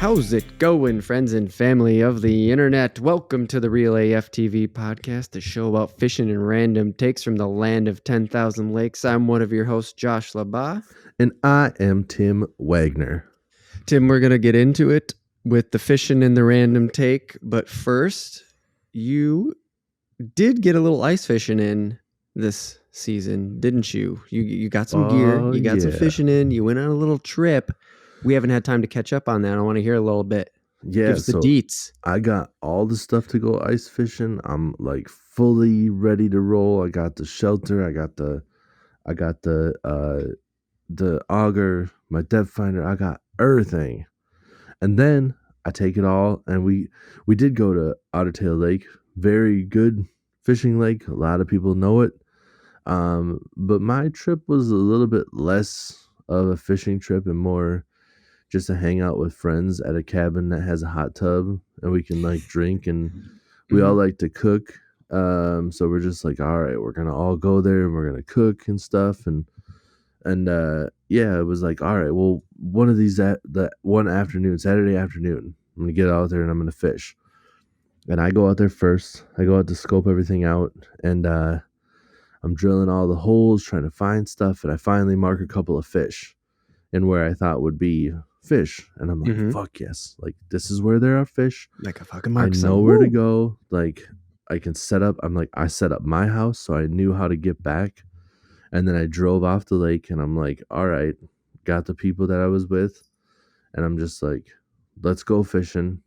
How's it going, friends and family of the internet? Welcome to the Real AF TV podcast, a show about fishing and random takes from the land of 10,000 lakes. I'm one of your hosts, Josh Labah. And I am Tim Wagner. Tim, we're going to get into it with the fishing and the random take. But first, you did get a little ice fishing in this season, didn't you? You got some gear, you got some fishing in, you went on a little trip. We haven't had time to catch up on that. I want to hear a little bit. Yeah, Give us the deets. I got all the stuff to go ice fishing. I'm like fully ready to roll. I got the shelter. I got the auger, my depth finder. I got everything. And then I take it all, and we did go to Ottertail Lake. Very good fishing lake. A lot of people know it. But my trip was a little bit less of a fishing trip and more just to hang out with friends at a cabin that has a hot tub and we can like drink, and we all like to cook. So we're just like, all right, we're gonna all go there and we're gonna cook and stuff, and yeah, it was like, all right, well, one of these one afternoon, Saturday afternoon, I'm gonna get out there and I'm gonna fish. And I go out there first. I go out to scope everything out, and I'm drilling all the holes, trying to find stuff, and I finally mark a couple of fish in where I thought would be fish, and I'm like, fuck yes, like this is where there are fish. Like a fucking mark. I know where to go. Like I can set up. I set up my house, so I knew how to get back. And then I drove off the lake, and I'm like, all right, got the people that I was with, and I'm just like, let's go fishing.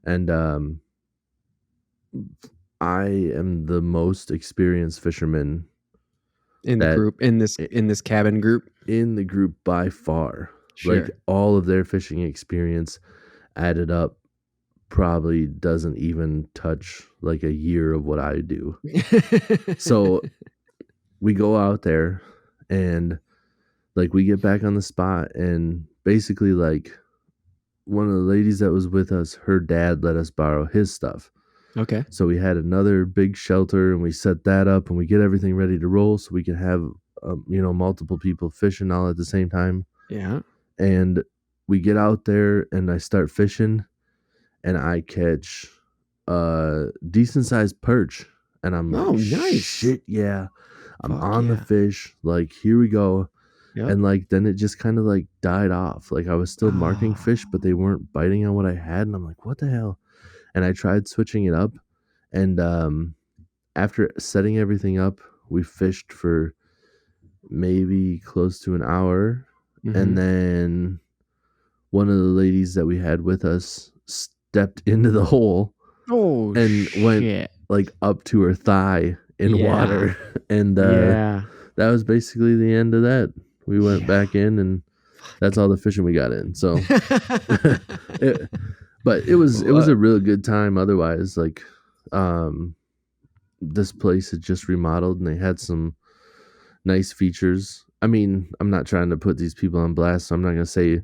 And I am the most experienced fisherman in the group, in this cabin group, in the group by far. Sure. Like all of their fishing experience added up probably doesn't even touch like a year of what I do. So we go out there, and like we get back on the spot, and basically like one of the ladies that was with us, her dad let us borrow his stuff. Okay. So we had another big shelter, and we set that up, and we get everything ready to roll so we can have multiple people fishing all at the same time. Yeah. And we get out there, and I start fishing, and I catch a decent sized perch, and I'm like, nice. Shit, yeah, I'm on the fish. Like, here we go. Yep. And like then it just kind of like died off. Like I was still marking fish, but they weren't biting on what I had, and I'm like, what the hell? And I tried switching it up, and after setting everything up, we fished for maybe close to an hour. And then one of the ladies that we had with us stepped into the hole and went like up to her thigh in water. And that was basically the end of that. We went back in, and that's all the fishing we got in. So, but it was a real good time. Otherwise, like, this place had just remodeled, and they had some nice features. I mean, I'm not trying to put these people on blast, so I'm not going to say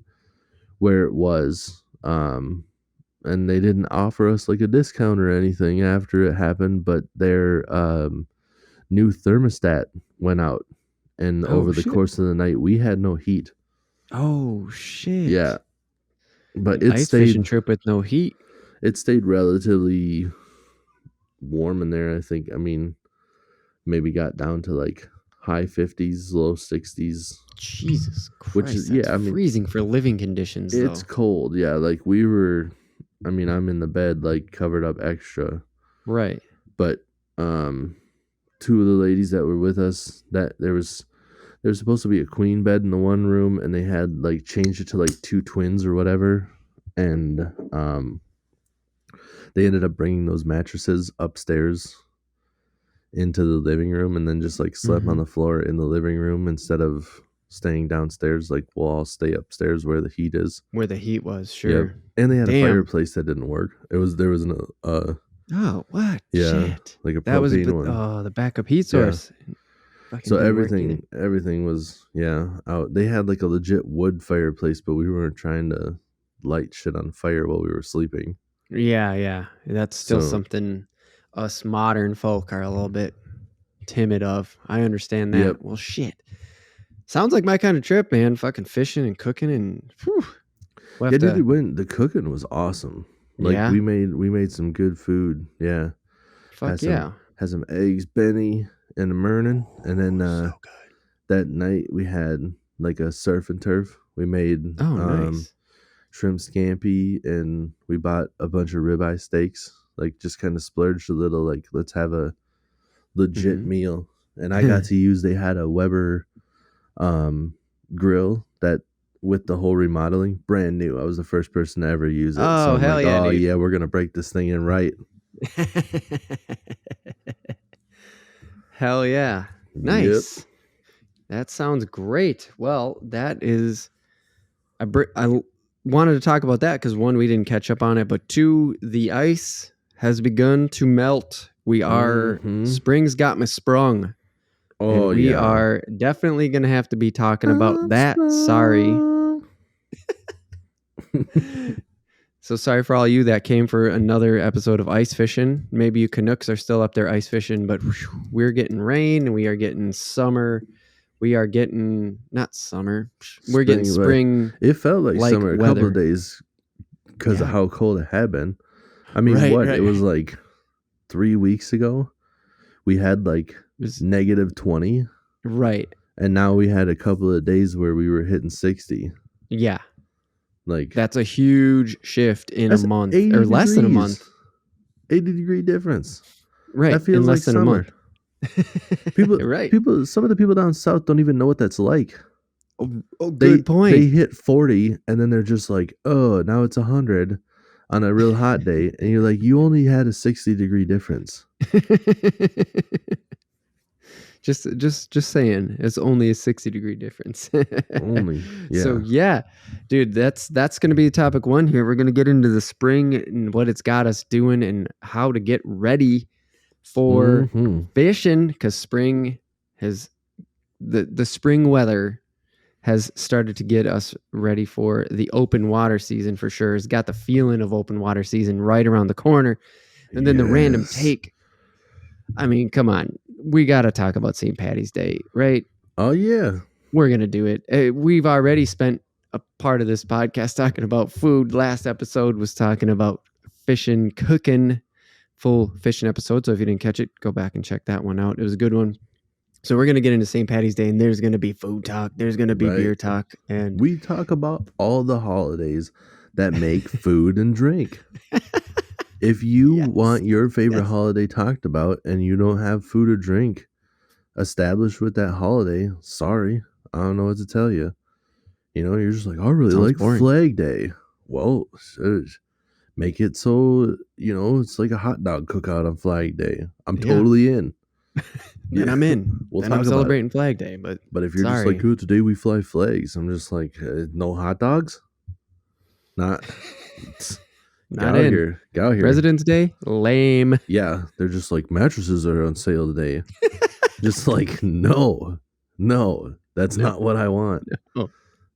where it was. And they didn't offer us like a discount or anything after it happened, but their new thermostat went out. And over the course of the night, we had no heat. Oh, shit. Yeah. But it stayed, fishing trip with no heat. It stayed relatively warm in there, I think. I mean, maybe got down to like high 50s, low 60s. Jesus Christ. Which is, yeah, I mean, freezing for living conditions, though. It's cold, yeah. Like we were, I mean, I'm in the bed, like covered up extra. Right. But two of the ladies that were with us, that there was supposed to be a queen bed in the one room, and they had like changed it to like two twins or whatever. And they ended up bringing those mattresses upstairs into the living room, and then just like slept on the floor in the living room instead of staying downstairs. Like, we'll all stay upstairs where the heat is. Where the heat was, sure. Yep. And they had a fireplace that didn't work. There was an oh, what? Yeah, shit. Like a propane one. Oh, the backup heat source. Yeah. So everything was out. They had like a legit wood fireplace, but we weren't trying to light shit on fire while we were sleeping. Yeah. That's still something us modern folk are a little bit timid of. I understand that. Yep. Well, shit. Sounds like my kind of trip, man. Fucking fishing and cooking and whew. We'll Yeah, have dude, to, the cooking was awesome. Like yeah, we made some good food. Yeah. Had fuck yeah. had some eggs, Benny, and a Mernon, and then So good. that night we had like a surf and turf. We made Oh, nice. shrimp scampi, and we bought a bunch of ribeye steaks. Like just kind of splurged a little. Like let's have a legit Hmm. meal. And I got to use. They had a Weber grill that with the whole remodeling, brand new. I was the first person to ever use it. So Oh, I'm hell like, yeah, oh dude. yeah, we're gonna break this thing in right. Hell yeah. Yep. Nice. That sounds great. Well, that is wanted to talk about that because one, we didn't catch up on it, but two, the ice has begun to melt. We are Mhm. spring's got me sprung, Oh and we yeah. are definitely gonna have to be talking about that. Sorry. So sorry for all you that came for another episode of ice fishing. Maybe you Canucks are still up there ice fishing, but we're getting rain and we are getting summer. We are getting not summer. We're getting Spring, but spring it felt like like summer a couple of weather. days because of Yeah. how cold it had been. I mean, Right, what? It right. was like 3 weeks ago. We had like Was -20, right. and now we had a couple of days where we were hitting 60. Yeah. Like That's a huge shift in a that's month 80 or less than a degrees. month. 80-degree difference. Right. That feels in like less than a summer. month. People, Right. some of the people down south don't even know what that's like. Oh, good point. They hit 40 and then they're just like, oh, now it's 100 on a real hot day, and you're like, you only had a 60-degree difference. just saying, it's only a 60-degree difference. Only, yeah. So yeah, dude, that's gonna be topic one here. We're gonna get into the spring and what it's got us doing and how to get ready for Mhm. fishing, because spring has the spring weather has started to get us ready for the open water season for sure. It's got the feeling of open water season right around the corner. And then the random Yes. take. I mean, come on. We got to talk about St. Patty's Day, right? Oh yeah. We're going to do it. We've already spent a part of this podcast talking about food. Last episode was talking about fishing, cooking, full fishing episode. So if you didn't catch it, go back and check that one out. It was a good one. So we're going to get into St. Patty's Day, and there's going to be food talk. There's going to be beer Right. talk. And We talk about all the holidays that make food and drink. If you Yes. want your favorite Yes. holiday talked about and you don't have food or drink established with that holiday, sorry, I don't know what to tell you. You know, you're just like, I really Sounds like boring. Flag Day. Well, make it so, you know, it's like a hot dog cookout on Flag Day. I'm Yeah. totally in. Then I'm in. We'll Then talk I'm about it. celebrating Flag Day. But But if you're just sorry. like, oh, today we fly flags, I'm just like, no hot dogs? Not. Not Get out in. here. Get out here. President's Day, lame. Yeah, they're just like, mattresses are on sale today. Just like, no, that's No. not what I want. No.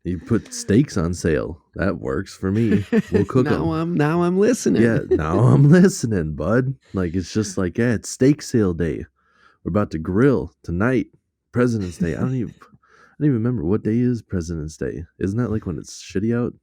You put steaks on sale. That works for me. We'll cook them. Now I'm listening. Yeah, now I'm listening, bud. Like, it's just like, yeah, it's steak sale day. We're about to grill tonight. President's Day. I don't even remember what day is President's Day. Isn't that like when it's shitty out?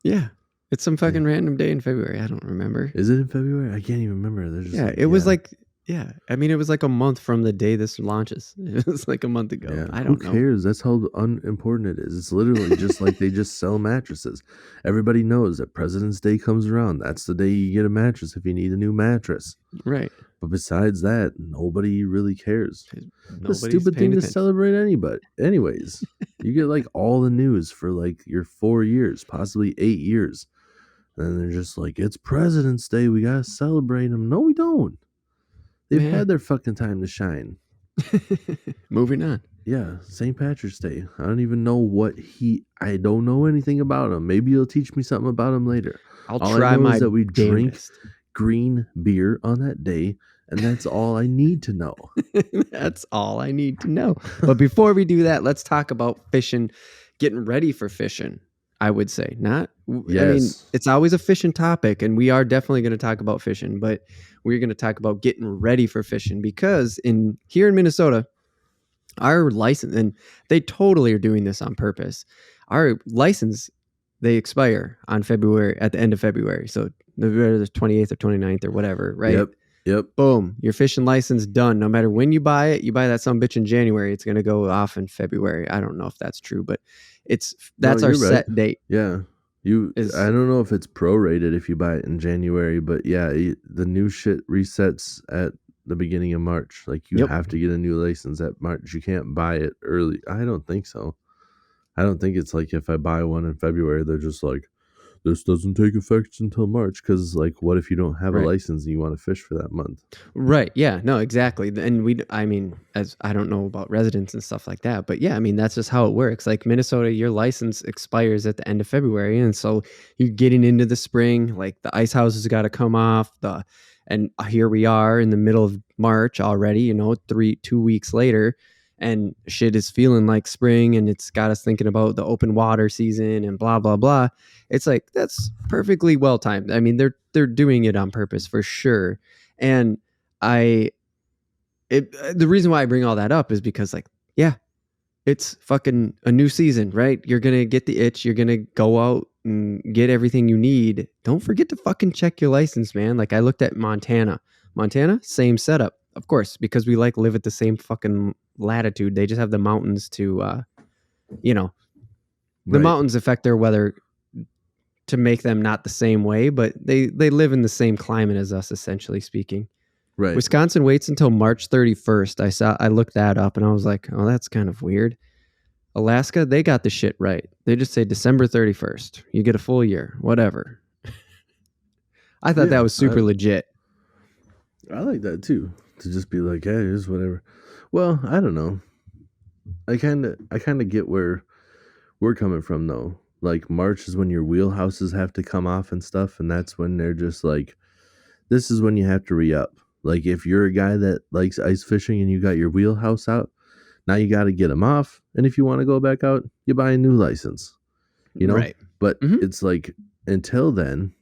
Yeah. It's some fucking random day in February. I don't remember. Is it in February? I can't even remember. They're just Yeah, like, it was like, yeah. I mean, it was like a month from the day this launches. It was like a month ago. yeah. I don't Who know. cares? That's how unimportant it is. It's literally just like they just sell mattresses. Everybody knows that President's Day comes around. That's the day you get a mattress if you need a new mattress. Right. But besides that, nobody really cares. It's a Nobody's stupid paying thing to attention. celebrate anybody. Anyways, you get like all the news for like your 4 years, possibly 8 years. And then they're just like, it's President's Day. We got to celebrate them. No, we don't. They've Yeah. had their fucking time to shine. Moving on. Yeah, St. Patrick's Day. I don't even know I don't know anything about him. Maybe you'll teach me something about him later. I'll All I try know my is that we drink damnest. green beer on that day, and that's all I need to know. That's all I need to know. But before we do that, let's talk about fishing, getting ready for fishing. I would say not. I mean, Yes. it's always a fishing topic, and we are definitely going to talk about fishing, but we're going to talk about getting ready for fishing because here in Minnesota, our license, and they totally are doing this on purpose. Our license they expire on February, at the end of February. So November the 28th or 29th or whatever, right? Yep. Boom, your fishing license done. No matter when you buy it, you buy that some bitch in January, it's going to go off in February. I don't know if that's true, but that's our you're right. set date. Yeah. I don't know if it's prorated if you buy it in January, but yeah, the new shit resets at the beginning of March. Like you have to get a new license at March. You can't buy it early. I don't think so. I don't think it's like if I buy one in February, they're just like, this doesn't take effect until March. Because like, what if you don't have a license and you want to fish for that month? Right. Yeah. No, exactly. And I mean, as I don't know about residents and stuff like that, but yeah, I mean, that's just how it works. Like Minnesota, your license expires at the end of February. And so you're getting into the spring, like the ice houses got to come off and here we are in the middle of March already, 2 weeks later, and shit is feeling like spring, and it's got us thinking about the open water season and blah, blah, blah. It's like, that's perfectly well timed. I mean, they're doing it on purpose for sure. And the reason why I bring all that up is because, like, yeah, it's fucking a new season, right? You're going to get the itch. You're going to go out and get everything you need. Don't forget to fucking check your license, man. Like, I looked at Montana, same setup, of course, because we live at the same fucking latitude. They just have the mountains to, the mountains affect their weather to make them not the same way, but they live in the same climate as us, essentially speaking. Right. Wisconsin waits until March 31st. I looked that up and I was like, oh, that's kind of weird. Alaska, they got the shit right. They just say December 31st. You get a full year, whatever. I thought that was super legit. I like that too. To just be like, hey, it's whatever. Well, I don't know. I kind of get where we're coming from though. Like March is when your wheelhouses have to come off and stuff, and that's when they're just like, this is when you have to re-up. Like if you're a guy that likes ice fishing and you got your wheelhouse out, now you got to get them off. And if you want to go back out, you buy a new license, Right. But it's like, until then,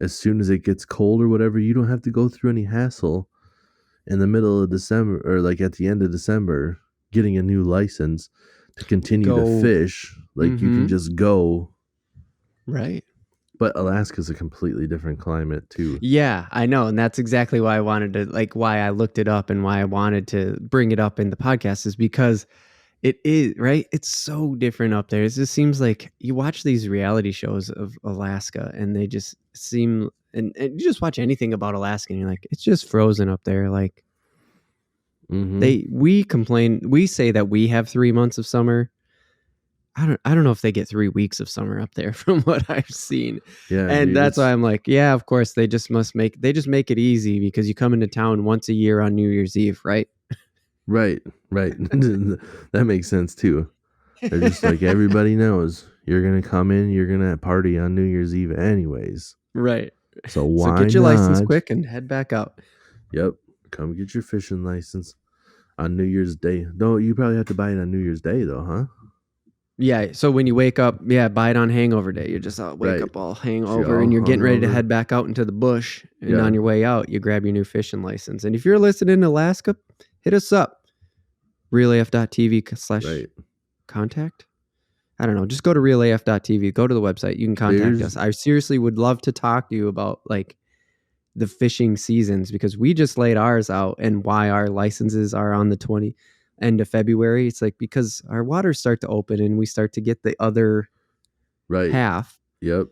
as soon as it gets cold or whatever, you don't have to go through any hassle in the middle of December or like at the end of December getting a new license to continue to fish. Like you can just go. Right. But Alaska's a completely different climate too. Yeah, I know. And that's exactly why I wanted to, why I looked it up and why I wanted to bring it up in the podcast, is because it is, right? It's so different up there. It just seems like you watch these reality shows of Alaska and they just seem, and you just watch anything about Alaska and you're like, it's just frozen up there. Like we complain, we say that we have 3 months of summer. I don't know if they get 3 weeks of summer up there from what I've seen. Yeah. And that's why I'm like, yeah, of course they just make it easy because you come into town once a year on New Year's Eve, right? Right. That makes sense too. They're just like, everybody knows you're going to come in, you're going to party on New Year's Eve anyways. Right. So why get your not? license quick and head back out. Yep. Come get your fishing license on New Year's Day. No, you probably have to buy it on New Year's Day though, huh? Yeah. So when you wake up, buy it on hangover day. You're just wake up all hangover and you're getting ready to head back out into the bush. And on your way out, you grab your new fishing license. And if you're listening in Alaska, hit us up. realaf.tv/contact. I don't know. Just go to realaf.tv. Go to the website. You can contact us. I seriously would love to talk to you about the fishing seasons, because we just laid ours out and why our licenses are on the end of February. It's like because our waters start to open and we start to get the other half. Yep.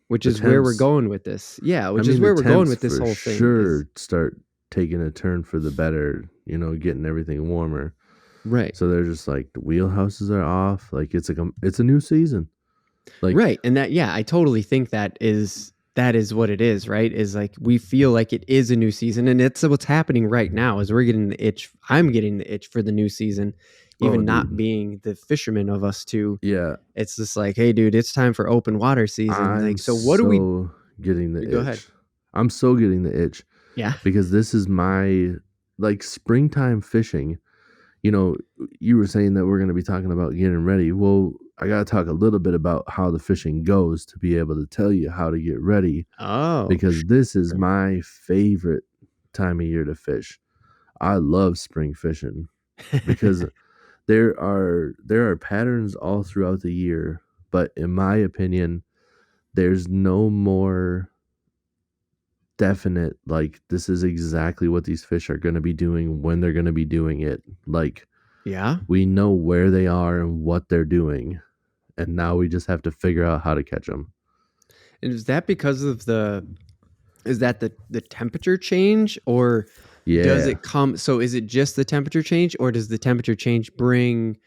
Which is where we're going with this. Yeah, is where we're going with this whole thing. Sure, start taking a turn for the better, getting everything warmer. Right. So they're just like, the wheelhouses are off. Like it's a new season. Like right. And I totally think that is what it is, right? Is like we feel like it is a new season, and it's what's happening right now is we're getting the itch. I'm getting the itch for the new season, even not being the fisherman of us two. Yeah. It's just like, hey, dude, it's time for open water season. So what do we getting the itch? Go ahead. I'm so getting the itch. Yeah. Because this is my springtime fishing. You were saying that we're going to be talking about getting ready. Well, I got to talk a little bit about how the fishing goes to be able to tell you how to get ready. Oh. Because this is my favorite time of year to fish. I love spring fishing because there are patterns all throughout the year, but in my opinion, there's no more definite like this is exactly what these fish are going to be doing when they're going to be doing it. Like Yeah. we know where they are and what they're doing, and now we just have to figure out how to catch them. And is that because of the temperature change, or does Yeah, it come? So is it just the temperature change, or does the temperature change bring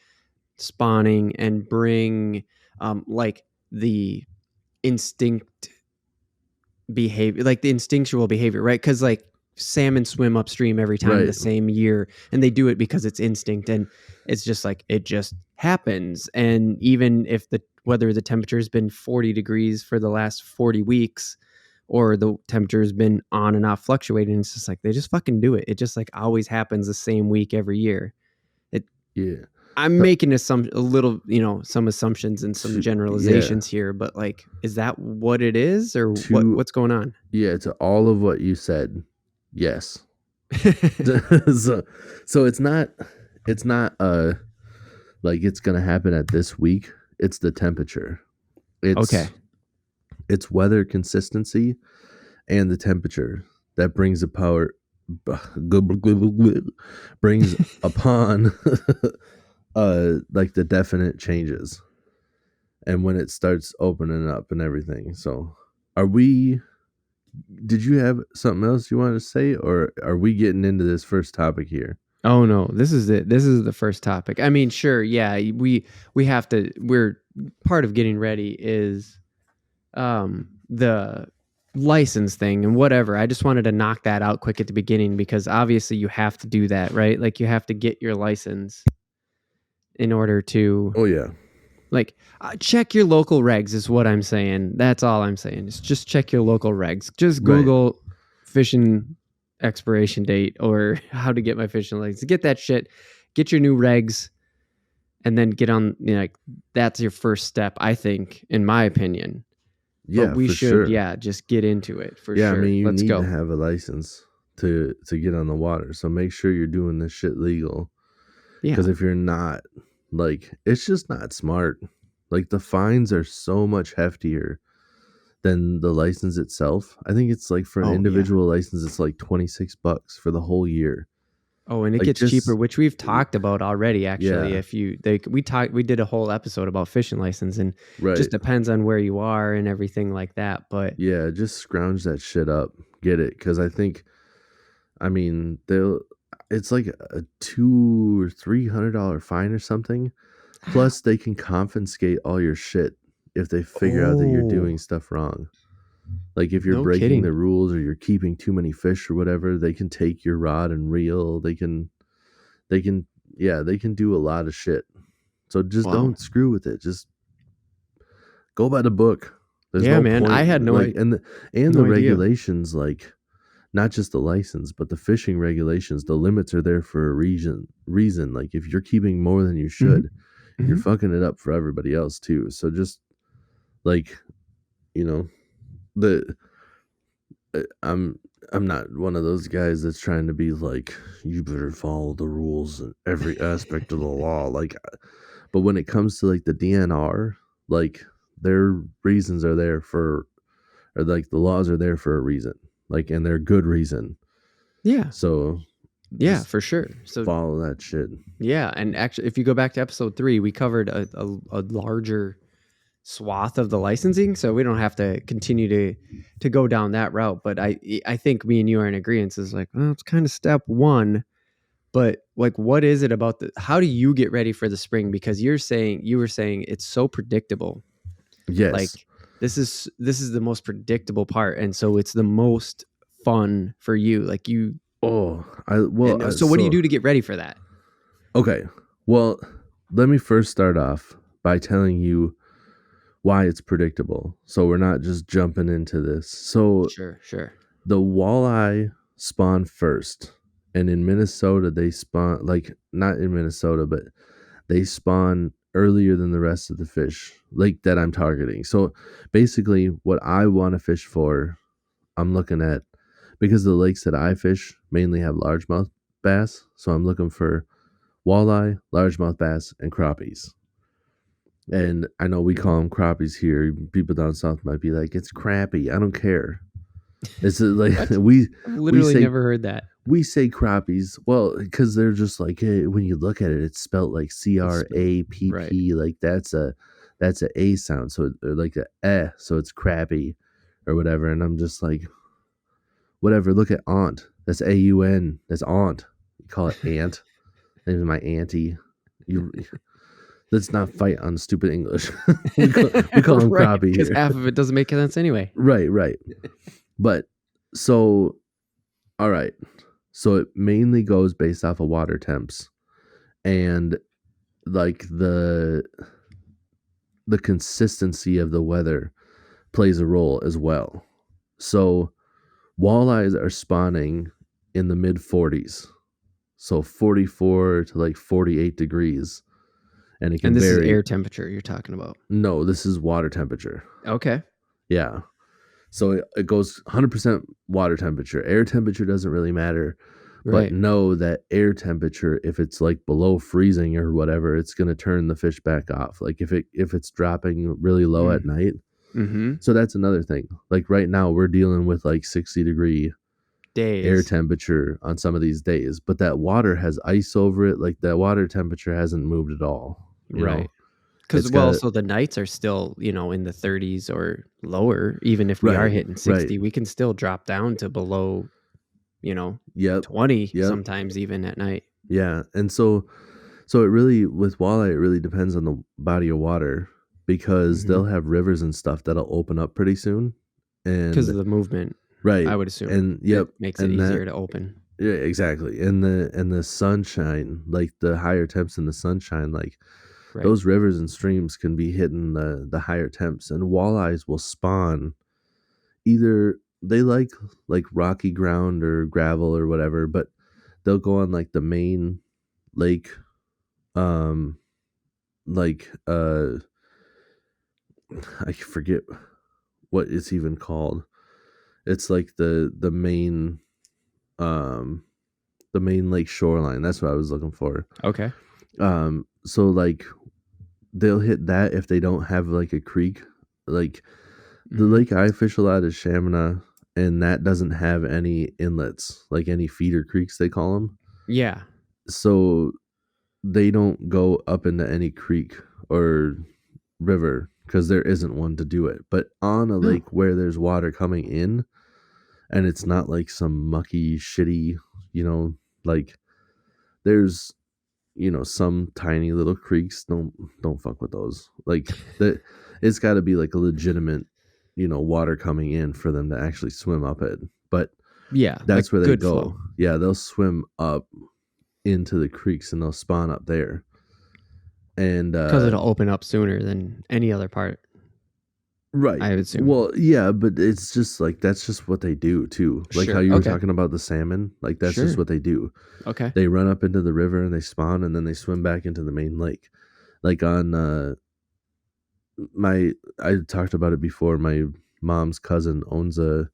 spawning and bring like the instinct behavior, like the instinctual behavior, right? Because like salmon swim upstream every time the right. same year, and they do it because it's instinct, and it's just like it just happens. And even if the whether the temperature has been 40 degrees for the last 40 weeks, or the temperature has been on and off fluctuating, it's just like they just fucking do it. It just like always happens the same week every year. It Yeah. I'm So, making a little, some assumptions and some yeah. generalizations here, but like, is that what it is, or To what's going on? yeah, to all of what you said. Yes. so so it's not like it's going to happen at this week. It's the temperature. Okay. It's weather consistency and the temperature that brings a power brings upon like the definite changes and when it starts opening up and everything. So are we did you have something else you wanted to say, or are we getting into this first topic here? Oh no, this is it. This is the first topic. I mean, sure, yeah, we have to. We're part of getting ready is the license thing and whatever. I just wanted to knock that out quick at the beginning because obviously you have to do that, right? Like you have to get your license in order to Oh yeah. like check your local regs is what I'm saying. That's all I'm saying. Is just check your local regs. Just Right. Google fishing expiration date or how to get my fishing license. Get that shit. Get your new regs, and then get on. Like that's your first step, I think, in my opinion. But Yeah, we for should, sure. yeah, just get into it for Yeah, I sure. mean you Let's need to go. have a license to get on the water. So make sure you're doing this shit legal. Yeah. Because if you're not, like, it's just not smart. Like, the fines are so much heftier than the license itself. I think it's like for an Oh yeah. individual license, it's like $26 for the whole year. Oh, and it Like, gets cheaper, just, which we've talked about already. Actually, yeah, if you we did a whole episode about fishing license, and right. just depends on where you are and everything like that. But Yeah, just scrounge that shit up. Get it. Because I mean, it's like a $200 or $300 fine or something. Plus, they can confiscate all your shit if they figure out that you're oh, doing stuff wrong. Like if you're no breaking kidding. the rules or you're keeping too many fish or whatever, they can take your rod and reel. They can yeah, they can do a lot of shit. So just Wow. don't screw with it. Just go by the book. There's Yeah, no man. I point had like and the no idea. regulations, like not just the license, but the fishing regulations, the limits are there for a reason. Like if you're keeping more than you Hmm. should, you're Hmm. fucking it up for everybody else too. So just like, you know, the I'm not one of those guys that's trying to be like you better follow the rules in every aspect of the law. Like, but when it comes to like the DNR, like their reasons are there for, or like the laws are there for a reason, like, and they're good reason. Yeah. So Yeah, just for sure. So follow that shit. yeah, and actually, if you go back to episode 3, we covered a larger swath of the licensing, so we don't have to continue to go down that route. But I think me and you are in agreement. Is like, well, it's kind of step one, but like, what is it about the? How do you get ready for the spring? Because you were saying it's so predictable. Yes. Like this is the most predictable part, and so it's the most fun for you. Like you, Oh, I well, and so what do you so do to get ready for that? okay. Well, let me first start off by telling you why it's predictable. So we're not just jumping into this. So Sure, sure. the walleye spawn first. And in Minnesota, they spawn, like, not in Minnesota, but they spawn earlier than the rest of the fish, like that I'm targeting. So basically, what I want to fish for, I'm looking at, because the lakes that I fish mainly have largemouth bass. So I'm looking for walleye, largemouth bass, and crappies. And I know we call them crappies here. People down south might be like, "It's crappie." I don't care. It's like What? we I've we literally say never heard that. we say crappies. Well, because they're just like when you look at it, it's spelled like It's CRAPP. right. Like that's a sound. So or like a so it's crappy or whatever. And I'm just like, whatever. Look at aunt. That's AUN. That's aunt. You call it aunt. Name's my auntie. You. Let's not fight on stupid English. we call them Right, crappie because here. half of it doesn't make sense anyway. Right. But so, all right. So it mainly goes based off of water temps and like the consistency of the weather plays a role as well. So walleyes are spawning in the mid 40s. So 44 to like 48 degrees. And it can And this vary. is air temperature you're talking about. No, this is water temperature. Okay. Yeah. So it goes 100% water temperature. Air temperature doesn't really matter. Right. But know that air temperature, if it's like below freezing or whatever, it's going to turn the fish back off. Like if it's dropping really low at night. Mm-hmm. So that's another thing. Like right now we're dealing with like 60-degree Days. air temperature on some of these days, but that water has ice over it. Like that water temperature hasn't moved at all. Right. Because so the nights are still, in the 30s or lower. Even if we are hitting 60, we can still drop down to below, 20 sometimes even at night. Yeah. And so it really, with walleye, it really depends on the body of water because they'll have rivers and stuff that'll open up pretty soon. And because of the movement. Right. I would assume. And it makes it easier to open. Yeah, exactly. And the sunshine, like the higher temps in the sunshine, like those rivers and streams can be hitting the higher temps, and walleyes will spawn either they like rocky ground or gravel or whatever, but they'll go on like the main lake, like I forget what it's even called. It's like the main lake shoreline. That's what I was looking for. Okay. So like they'll hit that if they don't have like a creek. Like the lake I fish a lot is Chaminade, and that doesn't have any inlets, like any feeder creeks they call them. Yeah. So they don't go up into any creek or river because there isn't one to do it. But on a lake where there's water coming in, and it's not like some mucky, shitty, like there's some tiny little creeks. Don't fuck with those. Like that, it's got to be like a legitimate, water coming in for them to actually swim up it. But yeah, that's where they go. Flow. Yeah, they'll swim up into the creeks and they'll spawn up there. And because it'll open up sooner than any other part. Right. I would assume. Well, yeah, but it's just like that's just what they do too. Like how you were talking about the salmon. Like that's just what they do. Okay. They run up into the river and they spawn and then they swim back into the main lake. Like on I talked about it before. My mom's cousin owns a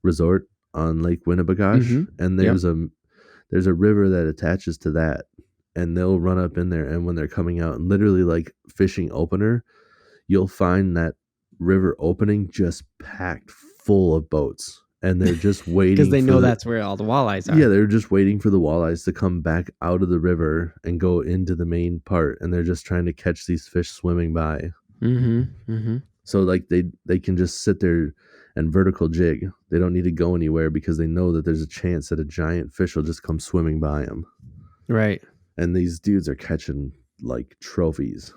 resort on Lake Winnebagosh, and there's a river that attaches to that, and they'll run up in there, and when they're coming out and literally like fishing opener, you'll find that river opening just packed full of boats, and they're just waiting because they know that's where all the walleyes are. Yeah, they're just waiting for the walleyes to come back out of the river and go into the main part, and they're just trying to catch these fish swimming by. So like they can just sit there and vertical jig. They don't need to go anywhere because they know that there's a chance that a giant fish will just come swimming by them. Right. And these dudes are catching like trophies.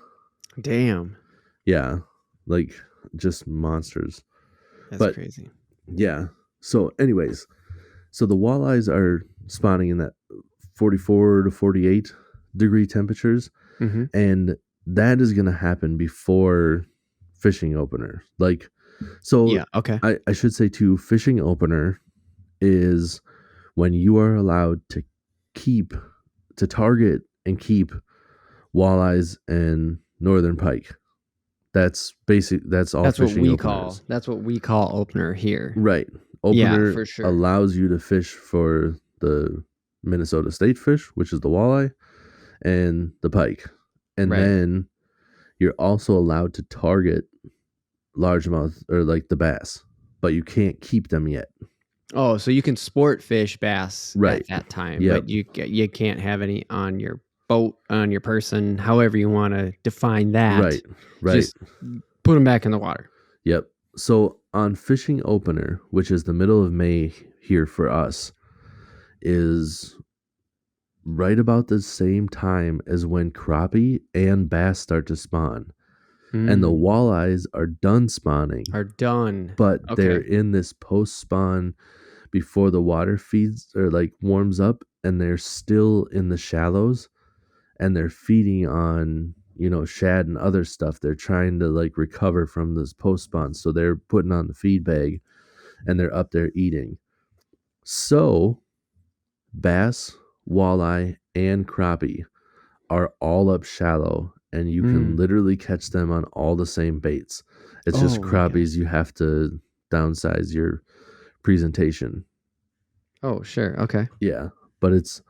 Damn. Yeah, like just monsters. That's crazy. Yeah. So anyways, so the walleyes are spawning in that 44 to 48 degree temperatures. And that is going to happen before fishing opener. Like, so yeah, okay. I should say too, fishing opener is when you are allowed to target and keep walleyes and northern pike. That's basic. That's all. That's fishing what we openers. call. That's what we call opener here. Right. Opener for sure. allows you to fish for the Minnesota state fish, which is the walleye, and the pike. And then You're also allowed to target largemouth or like the bass, but you can't keep them yet. Oh, so you can sport fish bass Right. at that time, Yep. but you can't have any on your boat, on your person, however you want to define that. Right. Right. Just put them back in the water. Yep. So on fishing opener, which is the middle of May here for us, is right about the same time as when crappie and bass start to spawn. And the walleyes are done spawning, Are done. but they're Okay. in this post spawn before the water feeds or like warms up, and they're still in the shallows, and they're feeding on, you know, shad and other stuff. They're trying to like recover from this post spawn, so they're putting on the feed bag and they're up there eating. So bass, walleye, and crappie are all up shallow, and you can literally catch them on all the same baits. It's just Oh my God. crappies you have to downsize your presentation. Oh, sure. Okay. Yeah, but it's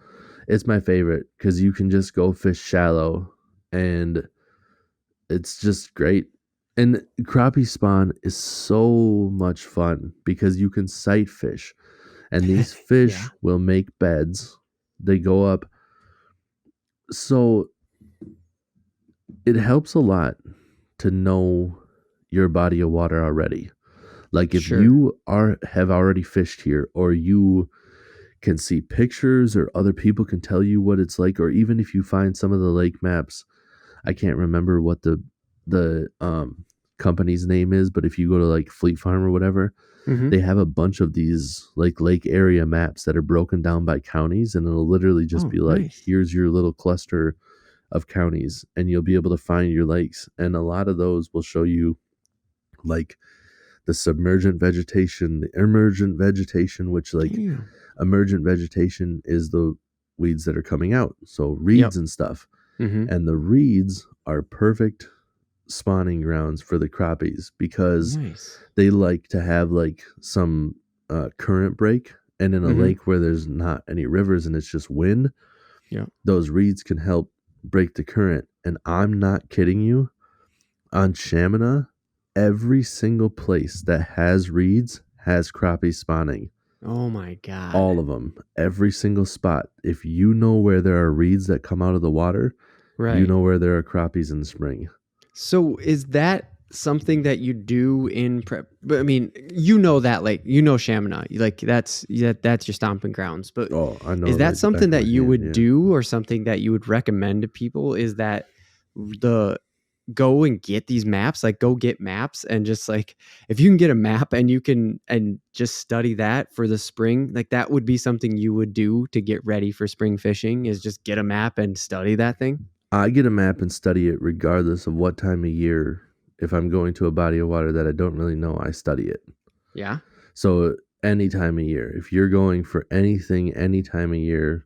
my favorite because you can just go fish shallow, and it's just great. And crappie spawn is so much fun because you can sight fish, and these fish Yeah. will make beds. They go up. So it helps a lot to know your body of water already. Like if Sure. you have already fished here, or you can see pictures, or other people can tell you what it's like, or even if you find some of the lake maps, I can't remember what the company's name is, but if you go to like Fleet Farm or whatever, Mm-hmm. they have a bunch of these like lake area maps that are broken down by counties, and it'll literally just Oh, be like, nice. here's your little cluster of counties, and you'll be able to find your lakes. And a lot of those will show you like the submergent vegetation, the emergent vegetation, which like Damn. emergent vegetation is the weeds that are coming out. So reeds and stuff. Mm-hmm. And the reeds are perfect spawning grounds for the crappies because Nice. they like to have like some current break. And in a Mm-hmm. lake where there's not any rivers and it's just wind, Yeah. those reeds can help break the current. And I'm not kidding you. On Chaminade, every single place that has reeds has crappie spawning. Oh my God. All of them. Every single spot. If you know where there are reeds that come out of the water, Right. you know where there are crappies in the spring. So is that something that you do in prep? But I mean, you know that, like, you know Chaminade, like that's your stomping grounds. But Oh, I know. is that like the something back of that my you hand, would yeah. do, or something that you would recommend to people? Is that the go and get these maps, like go get maps, and just like if you can get a map and you can and just study that for the spring, like that would be something you would do to get ready for spring fishing, is just get a map and study that thing. I get a map and study it regardless of what time of year. If I'm going to a body of water that I don't really know, I study it. Yeah. So any time of year, if you're going for anything, any time of year,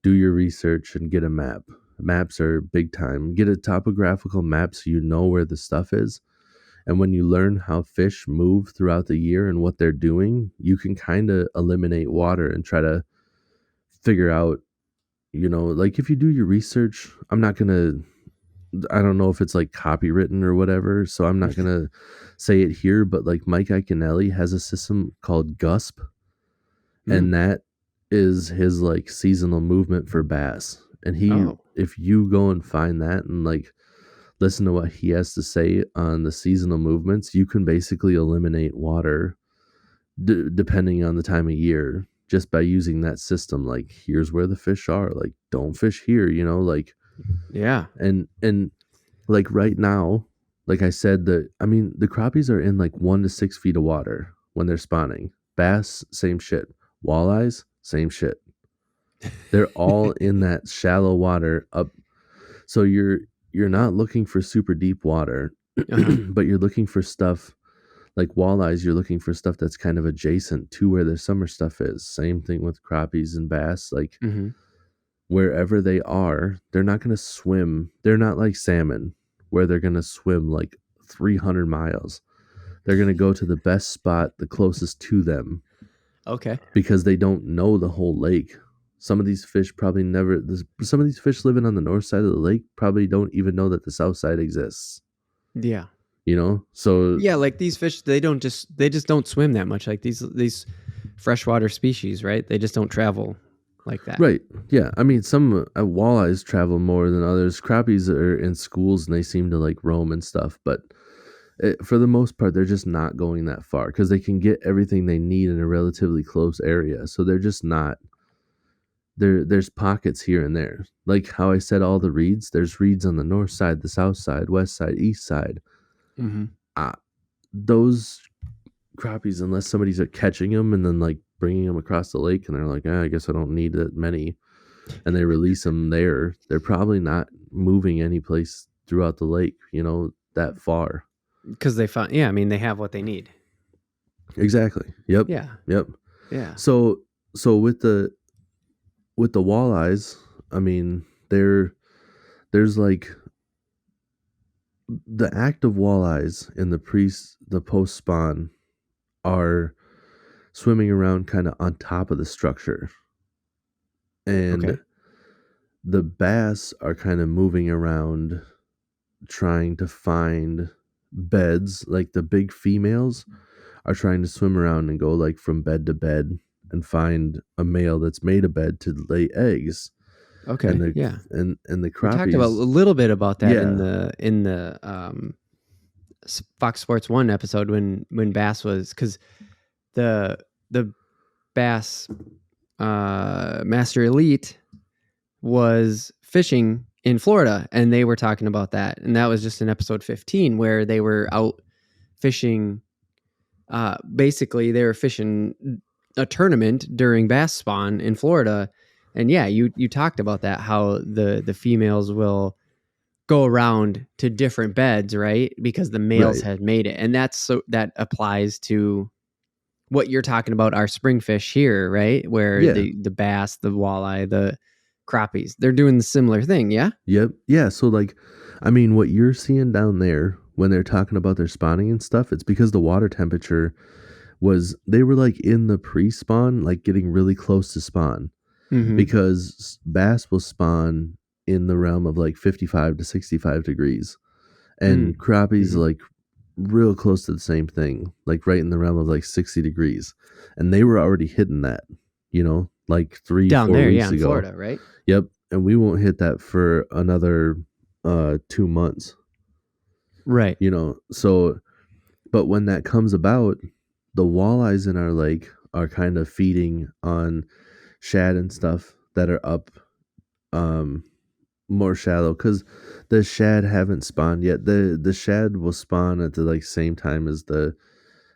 do your research and get a map. Maps are big time. Get a topographical map so you know where the stuff is. And when you learn how fish move throughout the year and what they're doing, you can kind of eliminate water and try to figure out, you know, like if you do your research, I don't know if it's like copywritten or whatever, so I'm not going to say it here, but like Mike Iaconelli has a system called GUSP, and that is his like seasonal movement for bass. And if you go and find that and like listen to what he has to say on the seasonal movements, you can basically eliminate water depending on the time of year just by using that system. Like, here's where the fish are, like don't fish here, you know, like Yeah. and like right now, like I said, the crappies are in like 1 to 6 feet of water when they're spawning. Bass, same shit. Walleyes, same shit. They're all in that shallow water up. So you're not looking for super deep water, but you're looking for stuff like walleyes. You're looking for stuff that's kind of adjacent to where the summer stuff is. Same thing with crappies and bass. Like wherever they are, they're not going to swim. They're not like salmon where they're going to swim like 300 miles. They're going to go to the best spot, the closest to them. Okay. Because they don't know the whole lake. Some of these fish probably never. Some of these fish living on the north side of the lake probably don't even know that the south side exists. Yeah. You know, so Yeah, like these fish, they just don't swim that much. Like these freshwater species, right? They just don't travel like that. right, yeah. I mean, some walleyes travel more than others. Crappies are in schools and they seem to like roam and stuff, but for the most part, they're just not going that far because they can get everything they need in a relatively close area. So they're just not. There's pockets here and there, like how I said, all the reeds. There's reeds on the north side, the south side, west side, east side. Mm-hmm. Uh, those crappies, unless somebody's catching them and then like bringing them across the lake, and they're like, I guess I don't need that many, and they release them there. They're probably not moving any place throughout the lake, that far. Because they found, yeah, I mean, they have what they need. Exactly. Yep. Yeah. Yep. Yeah. So with the walleyes, I mean, there's like the active walleyes in the post spawn are swimming around kind of on top of the structure, and Okay. the bass are kind of moving around trying to find beds. Like the big females are trying to swim around and go like from bed to bed and find a male that's made a bed to lay eggs. Okay. And the yeah. and the We crappies. talked about a little bit about that Yeah. in the Fox Sports 1 episode when Bass was, because the Bass Master Elite was fishing in Florida, and they were talking about that, and that was just in episode 15 where they were out fishing. Basically, they were fishing a tournament during bass spawn in Florida, and yeah, you talked about that, how the females will go around to different beds, right? Because the males Right. had made it, and that applies to what you're talking about, our spring fish here, right? Where Yeah. the bass, the walleye, the crappies, they're doing the similar thing, yeah? Yep. Yeah. So, like, I mean, what you're seeing down there when they're talking about their spawning and stuff, it's because the water temperature they were like in the pre spawn, like getting really close to spawn, Mm-hmm. because bass will spawn in the realm of like 55 to 65 degrees, and crappies like real close to the same thing, like right in the realm of like 60 degrees. And they were already hitting that, like 3-4 down there, weeks yeah, in ago. Florida, right? Yep. And we won't hit that for another 2 months. Right. So, but when that comes about, the walleyes in our lake are kind of feeding on shad and stuff that are up more shallow, because the shad haven't spawned yet. The shad will spawn at the like same time as the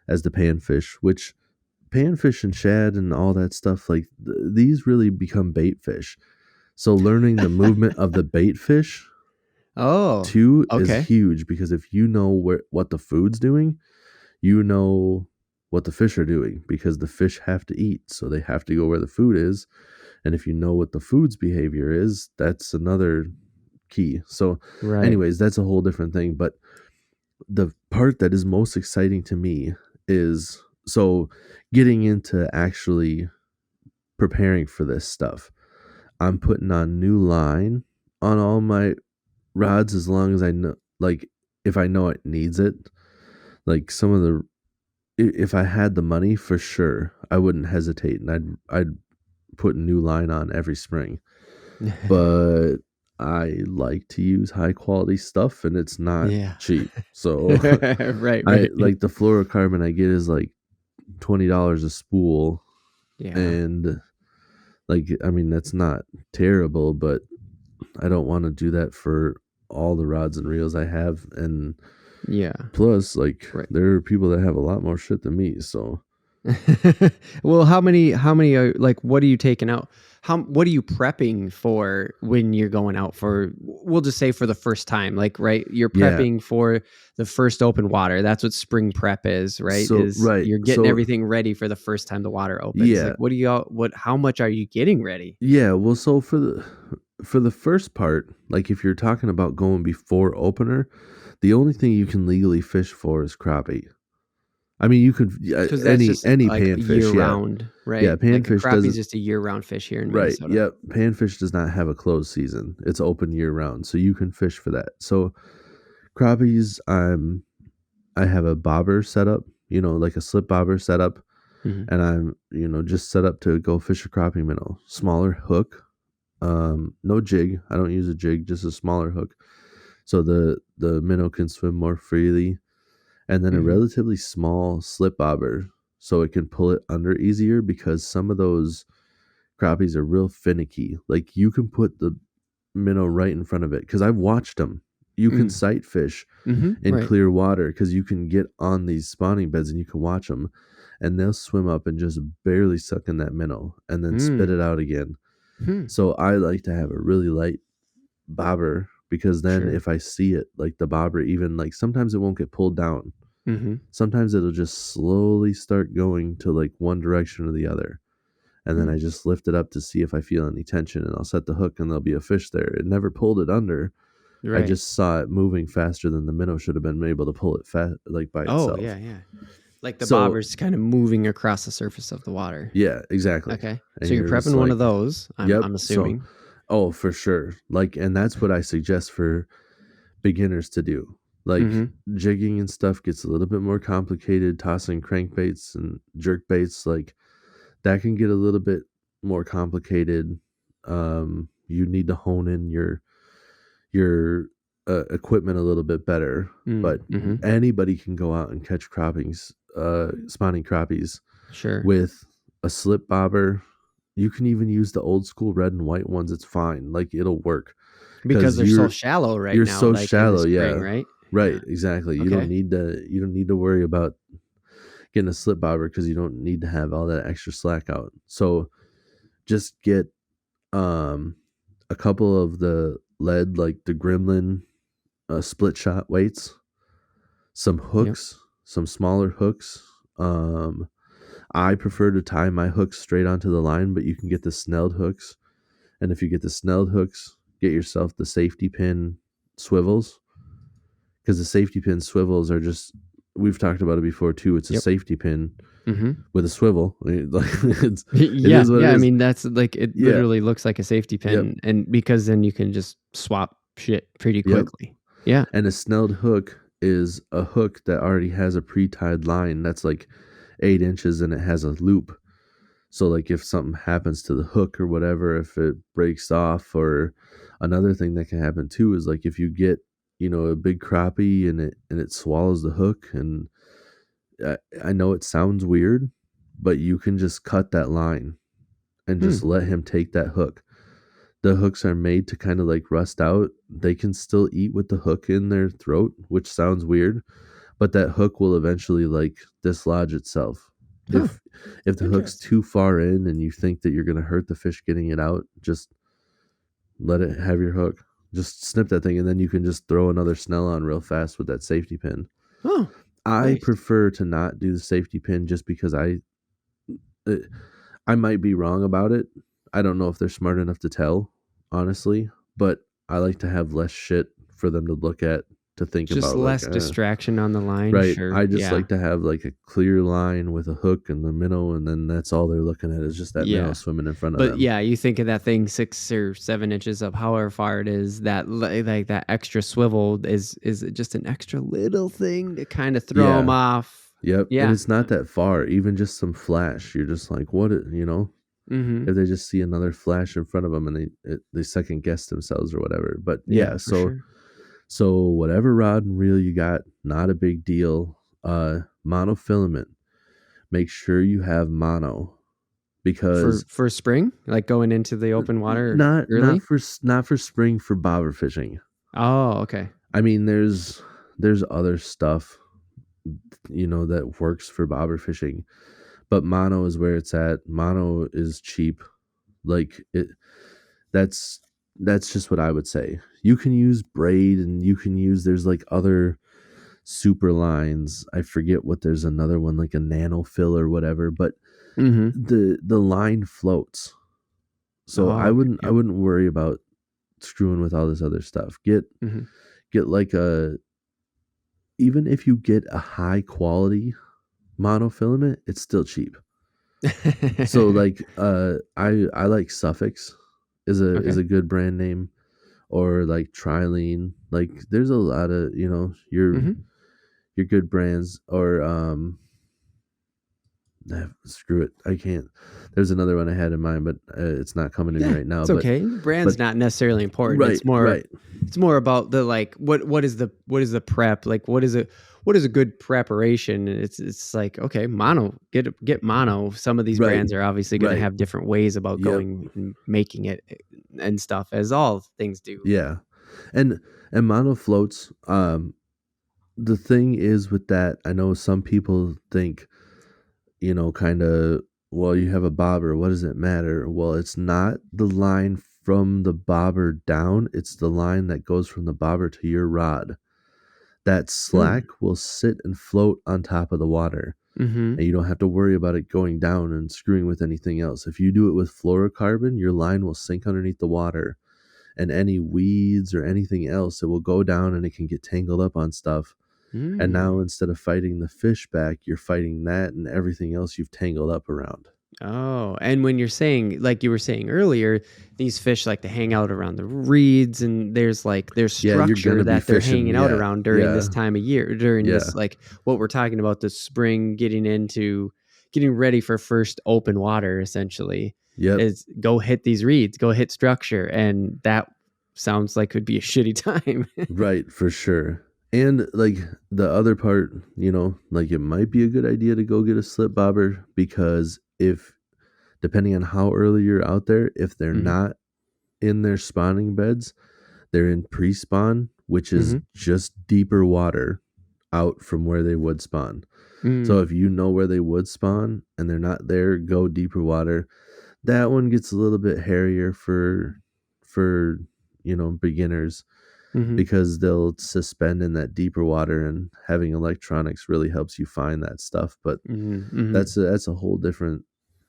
panfish, which panfish and shad and all that stuff, like these really become bait fish. So learning the movement of the bait fish too is huge, because if you know what the food's doing, you know what the fish are doing, because the fish have to eat, so they have to go where the food is. And if you know what the food's behavior is, that's another key. So anyways, that's a whole different thing. But the part that is most exciting to me is getting into actually preparing for this stuff. I'm putting on new line on all my rods, as long as I know, like if I know it needs it. Like if I had the money, for sure, I wouldn't hesitate, and I'd put new line on every spring. But I like to use high quality stuff, and it's not cheap. So right. I like the fluorocarbon I get is like $20 a spool. Yeah. And like, I mean, that's not terrible, but I don't want to do that for all the rods and reels I have. And yeah, plus, like, there are people that have a lot more shit than me. So well, how many are, like, what are you taking out? What are you prepping for when you're going out for, we'll just say, for the first time, like, right? You're prepping for the first open water. That's what spring prep is, right? So, you're getting everything ready for the first time the water opens. Yeah. Like, how much are you getting ready? Yeah. Well, so for the first part, like if you're talking about going before opener, the only thing you can legally fish for is crappie. I mean, you could Because that's just any like panfish, year yeah, round, yeah. right? Like a Panfish crappie is doesn't. just a year round fish here in Right. Minnesota. Yep. Panfish does not have a closed season. It's open year round, so you can fish for that. So crappies, I have a bobber set up, like a slip bobber set up, Mhm. and I'm, just set up to go fish a crappie minnow. Smaller hook, no jig. I don't use a jig, just a smaller hook, so the minnow can swim more freely, and then a Mhm. relatively small slip bobber, so it can pull it under easier because some of those crappies are real finicky. Like you can put the minnow right in front of it because I've watched them. You can Mm. sight fish Mhm. in Right. clear water because you can get on these spawning beds and you can watch them, and they'll swim up and just barely suck in that minnow and then spit Mm. it out again. Hmm. So I like to have a really light bobber because then Sure. if I see it, like the bobber, even like sometimes it won't get pulled down. Mhm. Sometimes it'll just slowly start going to like one direction or the other. And then Hmm. I just lift it up to see if I feel any tension and I'll set the hook and there'll be a fish there. It never pulled it under. I Right. just saw it moving faster than the minnow should have been able to pull it like by Oh, itself. yeah, yeah. Like the So bobber's kind of moving across the surface of the water. yeah, exactly. Okay. And So you're you're just prepping one like, of those, yep. I'm So, assuming. oh, for sure. Like, and that's what I suggest for beginners to do. Like, Mhm. jigging and stuff gets a little bit more complicated. Tossing crankbaits and jerk baits, like, that can get a little bit more complicated. You need to hone in your equipment a little bit better. Mm. But Mhm. anybody can go out and catch crappies, spawning crappies Sure. with a slip bobber. You can even use the old school red and white ones. It's fine. Like it'll work Because because they're so shallow right you're now, so like in the shallow. spring, Yeah, right? right. Yeah. Exactly. Okay. You don't need to worry about getting a slip bobber because you don't need to have all that extra slack out. So just get um a couple of the lead, like the Gremlin split shot weights, some Yep. hooks, some smaller hooks. Um, I prefer to tie my hooks straight onto the line, but you can get the snelled hooks. And if you get the snelled hooks, get yourself the safety pin swivels because the safety pin swivels are just, we've talked about it before too. It's a Yep. safety pin Mhm. with a swivel. I mean, like it Yeah, is what it yeah, I is. mean, that's like it Yeah. literally looks like a safety Yep. pin, and because then you can just swap shit pretty Yep. quickly. Yeah. And a snelled hook is a hook that already has a pre-tied line that's like 8 inches and it has a loop. So like if something happens to the hook or whatever, if it breaks off, or another thing that can happen too is like if you get, a big crappie and it swallows the hook, and I know it sounds weird, but you can just cut that line and Hmm. just let him take that hook. The hooks are made to kind of like rust out. They can still eat with the hook in their throat, which sounds weird, but that hook will eventually like dislodge itself. Huh. If the hook's Interesting. too far in and you think that you're going to hurt the fish getting it out, just let it have your hook. Just snip that thing and then you can just throw another snell on real fast with that safety pin. Oh, I nice. prefer to not do the safety pin just because uh, I might be wrong about it. I don't know if they're smart enough to tell, honestly, but I like to have less shit for them to look at, to think Just about, like, less distraction on the line, right. sure. I just Yeah. like to have like a clear line with a hook and the minnow, and then that's all they're looking at is just that minnow Yeah. swimming in front of But them. yeah, you think of that thing 6 or 7 inches up, however far it is, that like that extra swivel is just an extra little thing to kind of throw them Yeah. off. Yep. And Yeah. it's not that far, even just some flash. You're just like, Mm-hmm. if they just see another flash in front of them and they second guess themselves or whatever. But Yeah, yeah, for sure. so whatever rod and reel you got, not a big deal. Monofilament. Make sure you have mono because For spring, like going into the open water not early. not for spring, for bobber fishing. Oh, okay. I mean, there's other stuff, that works for bobber fishing, but mono is where it's at. Mono is cheap. Like it, that's that's just what I would say. You can use braid and you can use, there's like other super lines. I forget what, there's another one like a nano fill or whatever, but Mm-hmm. the line floats. So Oh, okay. I Yep. wouldn't worry about screwing with all this other stuff. Mm-hmm. Get like a, even if you get a high quality monofilament, it's still cheap. So like I like Suffix is Okay. a good brand name, or like Trilene. Like there's a lot of, Hmm. your good brands, or screw it. I can't. There's another one I had in mind, but it's not coming to me Yeah, right now. it's But okay. Brand's but not necessarily important. right, right. It's more about the like what is the prep? Like what is a good preparation? And it's like, okay, mono, get mono. Some of these Right. brands are obviously going to Right. have different ways about Yep. going and making it and stuff, as all things do. Yeah. And mono floats, the thing is with that, I know some people think, kind of, well, you have a bobber, what does it matter? Well, it's not the line from the bobber down, it's the line that goes from the bobber to your rod. That Mm. slack will sit and float on top of the water, Hmm. and you don't have to worry about it going down and screwing with anything else. If you do it with fluorocarbon, your line will sink underneath the water, and any weeds or anything else, it will go down and it can get tangled up on stuff. And now Mm. instead of fighting the fish back, you're fighting that and everything else you've tangled up around. Oh, and when you're saying, like you were saying earlier, these fish like to hang out around the reeds, and there's Yeah, you're structure gonna be that they're fishing. hanging out Yeah, around during yeah, this time of year, during yeah, this like what we're talking about, the spring, getting ready for first open water, essentially, yep, is go hit these reeds, go hit structure, and that sounds like could be a shitty time. right, for sure. And like the other part, like it might be a good idea to go get a slip bobber, because if, depending on how early you're out there, if they're Hmm. not in their spawning beds, they're in pre spawn, which is Hmm. just deeper water out from where they would spawn. So Mm. if you know where they would spawn and they're not there, go deeper water. That one gets a little bit hairier for beginners, Hmm. because they'll suspend in that deeper water, and having electronics really helps you find that stuff. But Hmm. Hmm. that's a whole different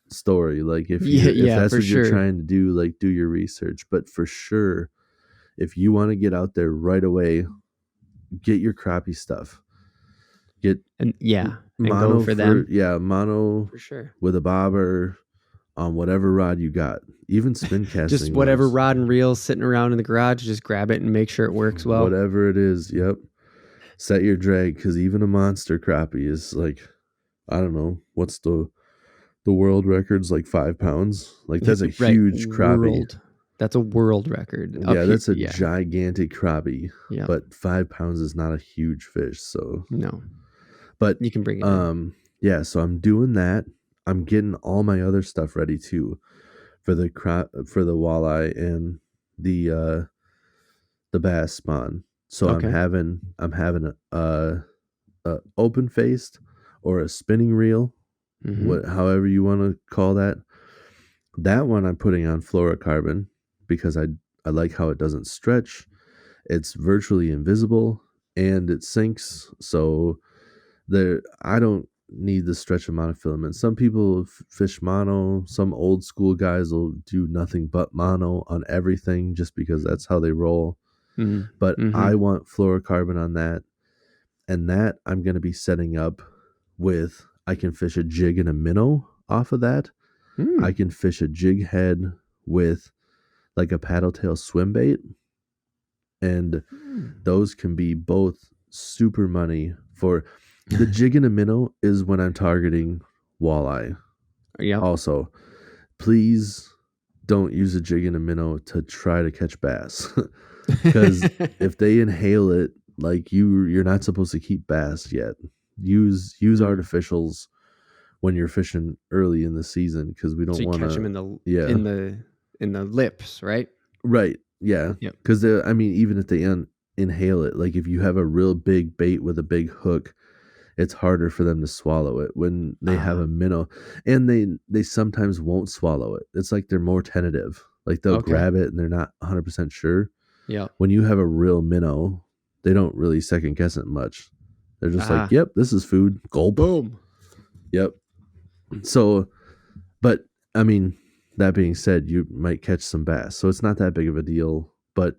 story. Like Yeah, if yeah, that's for what you're sure. trying to do, like do your research. But for sure, if you want to get out there right away, get your crappie stuff. Get And yeah, and go mono for them mono for sure. with a bobber on whatever rod you got. Even spin Just casting whatever works. rod and reel sitting around in the garage, just grab it and make sure it works well. Whatever it is, yep. Set your drag, because even a monster crappie is like, I don't know, what's the world record's like 5 pounds. Like that's a Right, huge crappie. world. That's a world record up Yeah, here. that's a Yeah, gigantic crappie. yeah. But 5 pounds is not a huge fish. So, No, but you can bring it in. yeah. So I'm doing that. I'm getting all my other stuff ready too, for the for the walleye and the bass spawn. So Okay. I'm having a open faced or a spinning reel, Mm-hmm. however you want to call that. That one I'm putting on fluorocarbon, because I like how it doesn't stretch. It's virtually invisible and it sinks. So there, I don't need the stretch amount of filament. Some people fish mono. Some old school guys will do nothing but mono on everything, just because that's how they roll. But Mm-hmm. Mm-hmm. I want fluorocarbon on that, and that I'm going to be setting up with. I can fish a jig and a minnow off of that. I Mm. can fish a jig head with like a paddle tail swim bait, and Mm. those can be both super money. For the jig and a minnow is when I'm targeting walleye. Yep. Also, please don't use a jig and a minnow to try to catch bass, because if they inhale it, like you're not supposed to keep bass yet. Use Mm. artificials when you're fishing early in the season, because we So don't you want catch them to. Yeah, in the lips, right? right. Yeah, Yep. because I mean, even if they inhale it, like if you have a real big bait with a big hook, it's harder for them to swallow it when they have a Ah. minnow. And they sometimes won't swallow it. It's like they're more tentative. Like they'll Okay. grab it and they're not 100% sure. Yep. When you have a real minnow, they don't really second guess it much. They're just like, Ah. yep, this is food. Gulp. Boom. Yep. So, but I mean, that being said, you might catch some bass. So it's not that big of a deal, but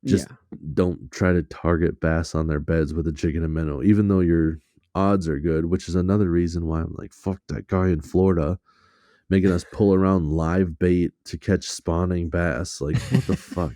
just Yeah. don't try to target bass on their beds with a jig and a minnow, even though you're odds are good, which is another reason why I'm like, fuck that guy in Florida making us pull around live bait to catch spawning bass. Like, what the fuck?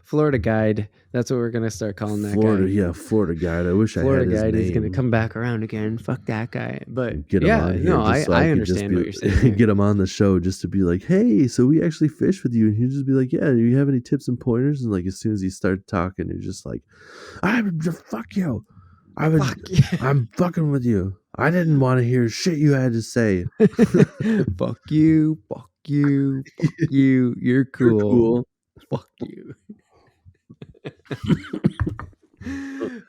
Florida guide. That's what we're gonna start calling that Florida, guy. yeah, Florida guide. I wish I Florida had his guide. name. He's gonna come back around again. Fuck that guy. But Get him yeah, on here no, just so I could just understand be what you're saying. Here. get him on the show just to be like, hey, so we actually fish with you, and he'd just be like, yeah, do you have any tips and pointers? And like as soon as he started talking, you're just like, fuck you. Fuck yeah. I'm fucking with you. I didn't want to hear shit you had to say. Fuck you. Fuck you. Fuck you. You're cool. You're cool. Fuck you.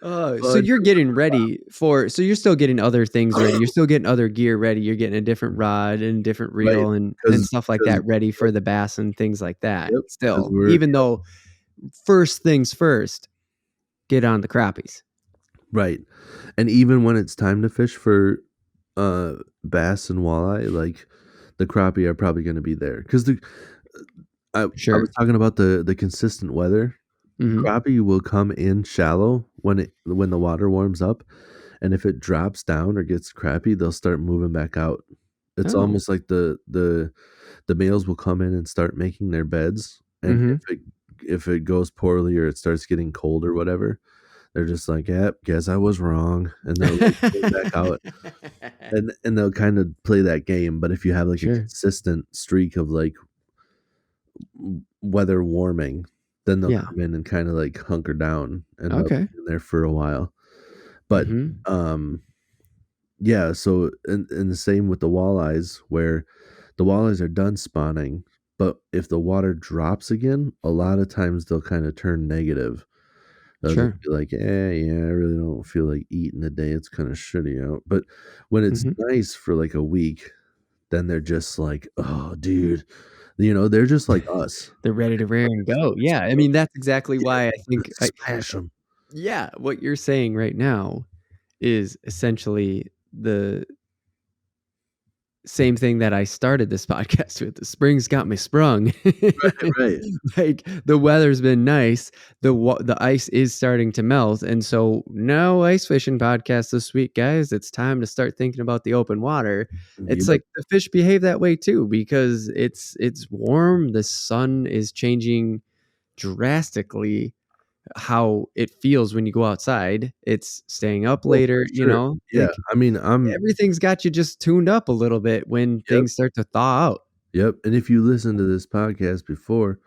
So you're getting ready so you're still getting other things ready. You're still getting other gear ready. You're getting a different rod and different reel and stuff like that ready for the bass and things like that. Yep, still, even though first things first, get on the crappies. Right. And even when it's time to fish for bass and walleye, like the crappie are probably going to be there because I was talking about the consistent weather. Mm-hmm. Crappie will come in shallow when the water warms up, and if it drops down or gets crappy, they'll start moving back out. It's almost like the males will come in and start making their beds, and if it goes poorly or it starts getting cold or whatever, they're just like, "Yep, guess I was wrong," and they'll go back out, and they'll kind of play that game. But if you have like a consistent streak of like weather warming, then they'll come in and kind of like hunker down and they'll be in there for a while. But yeah, so and the same with the walleyes, where the walleyes are done spawning, but if the water drops again, a lot of times they'll kind of turn negative. They'll be like, yeah, I really don't feel like eating today. It's kind of shitty out. But when it's nice for like a week, then they're just like, oh, dude, they're just like us. They're ready to rear and go. Yeah, I mean that's exactly why I think smash them. Yeah, what you're saying right now is essentially the same thing that I started this podcast with. The spring's got me sprung. Right. Like the weather's been nice. The ice is starting to melt, and so no ice fishing podcast this week, guys. It's time to start thinking about the open water. It's like the fish behave that way too because it's warm. The sun is changing drastically how it feels when you go outside. It's staying up later, Yeah, like, I mean, everything's got you just tuned up a little bit when things start to thaw out. Yep. And if you listen to this podcast before,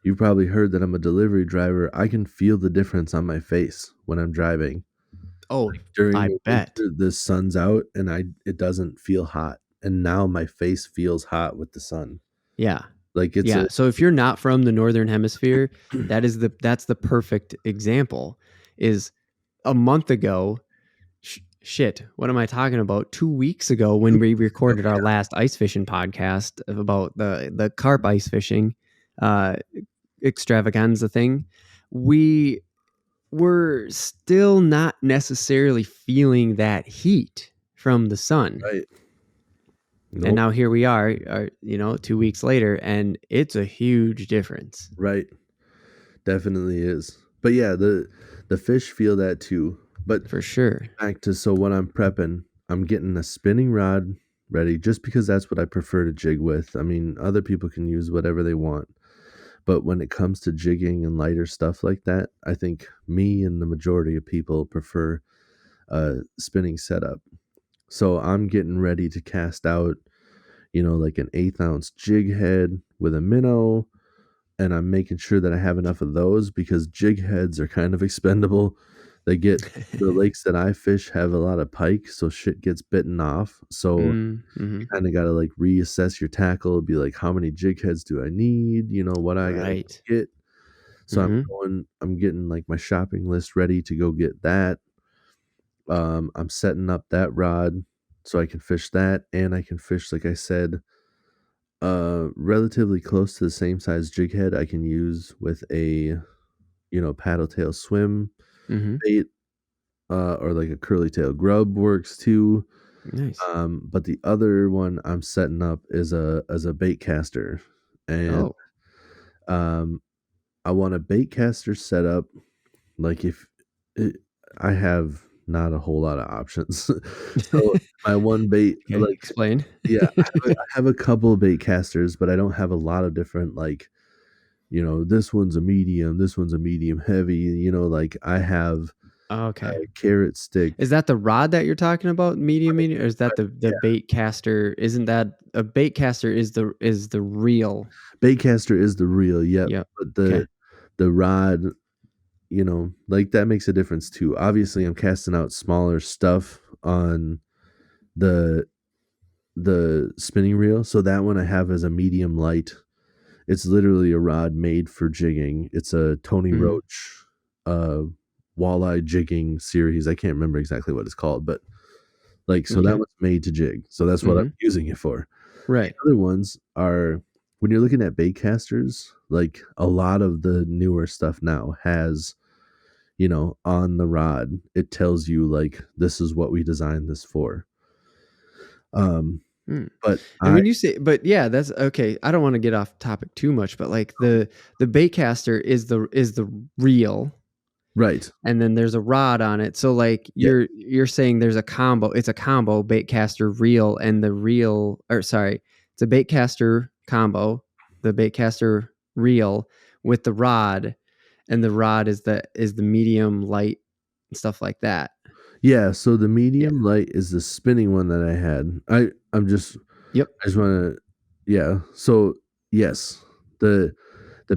you've probably heard that I'm a delivery driver. I can feel the difference on my face when I'm driving. Oh, during I bet the sun's out and it doesn't feel hot. And now my face feels hot with the sun. Yeah. Like it's so if you're not from the northern hemisphere, that's the perfect example. Is a month ago, shit, what am I talking about? 2 weeks ago when we recorded our last ice fishing podcast about the carp ice fishing extravaganza thing, we were still not necessarily feeling that heat from the sun. Right. Nope. And now here we are, 2 weeks later, and it's a huge difference. Right. Definitely is. But yeah, the fish feel that too. But for sure. Back to, so when I'm prepping, I'm getting a spinning rod ready just because that's what I prefer to jig with. I mean, other people can use whatever they want. But when it comes to jigging and lighter stuff like that, I think me and the majority of people prefer a spinning setup. So I'm getting ready to cast out, like an 1/8 ounce jig head with a minnow. And I'm making sure that I have enough of those because jig heads are kind of expendable. They get the lakes that I fish have a lot of pike, so shit gets bitten off. So you kind of got to like reassess your tackle, be like, how many jig heads do I need? What I got to get. So I'm getting like my shopping list ready to go get that. I'm setting up that rod so I can fish that, and I can fish, like I said, relatively close to the same size jig head I can use with a paddle tail swim bait, or like a curly tail grub works too. Nice. But the other one I'm setting up is as a bait caster, and I want a bait caster set up like if I have not a whole lot of options. So my one bait, Okay, like, explain. yeah, I have a couple of bait casters, but I don't have a lot of different, like, this one's a medium, this one's a medium heavy. Like I have Okay. a carrot stick. Is that the rod that you're talking about, medium, or is that the Yeah, bait caster? Isn't that a bait caster is the real? bait caster is the real, yep. Yep. But Okay. the rod, like that makes a difference too. Obviously, I'm casting out smaller stuff on the spinning reel, so that one I have as a medium light. It's literally a rod made for jigging. It's a Tony Mhm. Roach uh walleye jigging series. I can't remember exactly what it's called, but like, so that Okay. one's made to jig. So that's what I'm Mhm. using it for. The Right. other ones are, when you're looking at bait casters, like a lot of the newer stuff now has, on the rod, it tells you like this is what we designed this for. Um, Mm. but And I when you say, but yeah, that's okay. I don't want to get off topic too much, but like the bait caster is the reel, right. and then there's a rod on it. So like Yeah. you're saying there's a combo. It's a combo bait caster reel and the reel, or sorry, it's a bait caster combo, the bait caster reel with the rod, and the rod is the medium light and stuff like that. Yeah, so the Yeah. medium light is the spinning one that I had. Yep. I just want to, yeah. So yes, the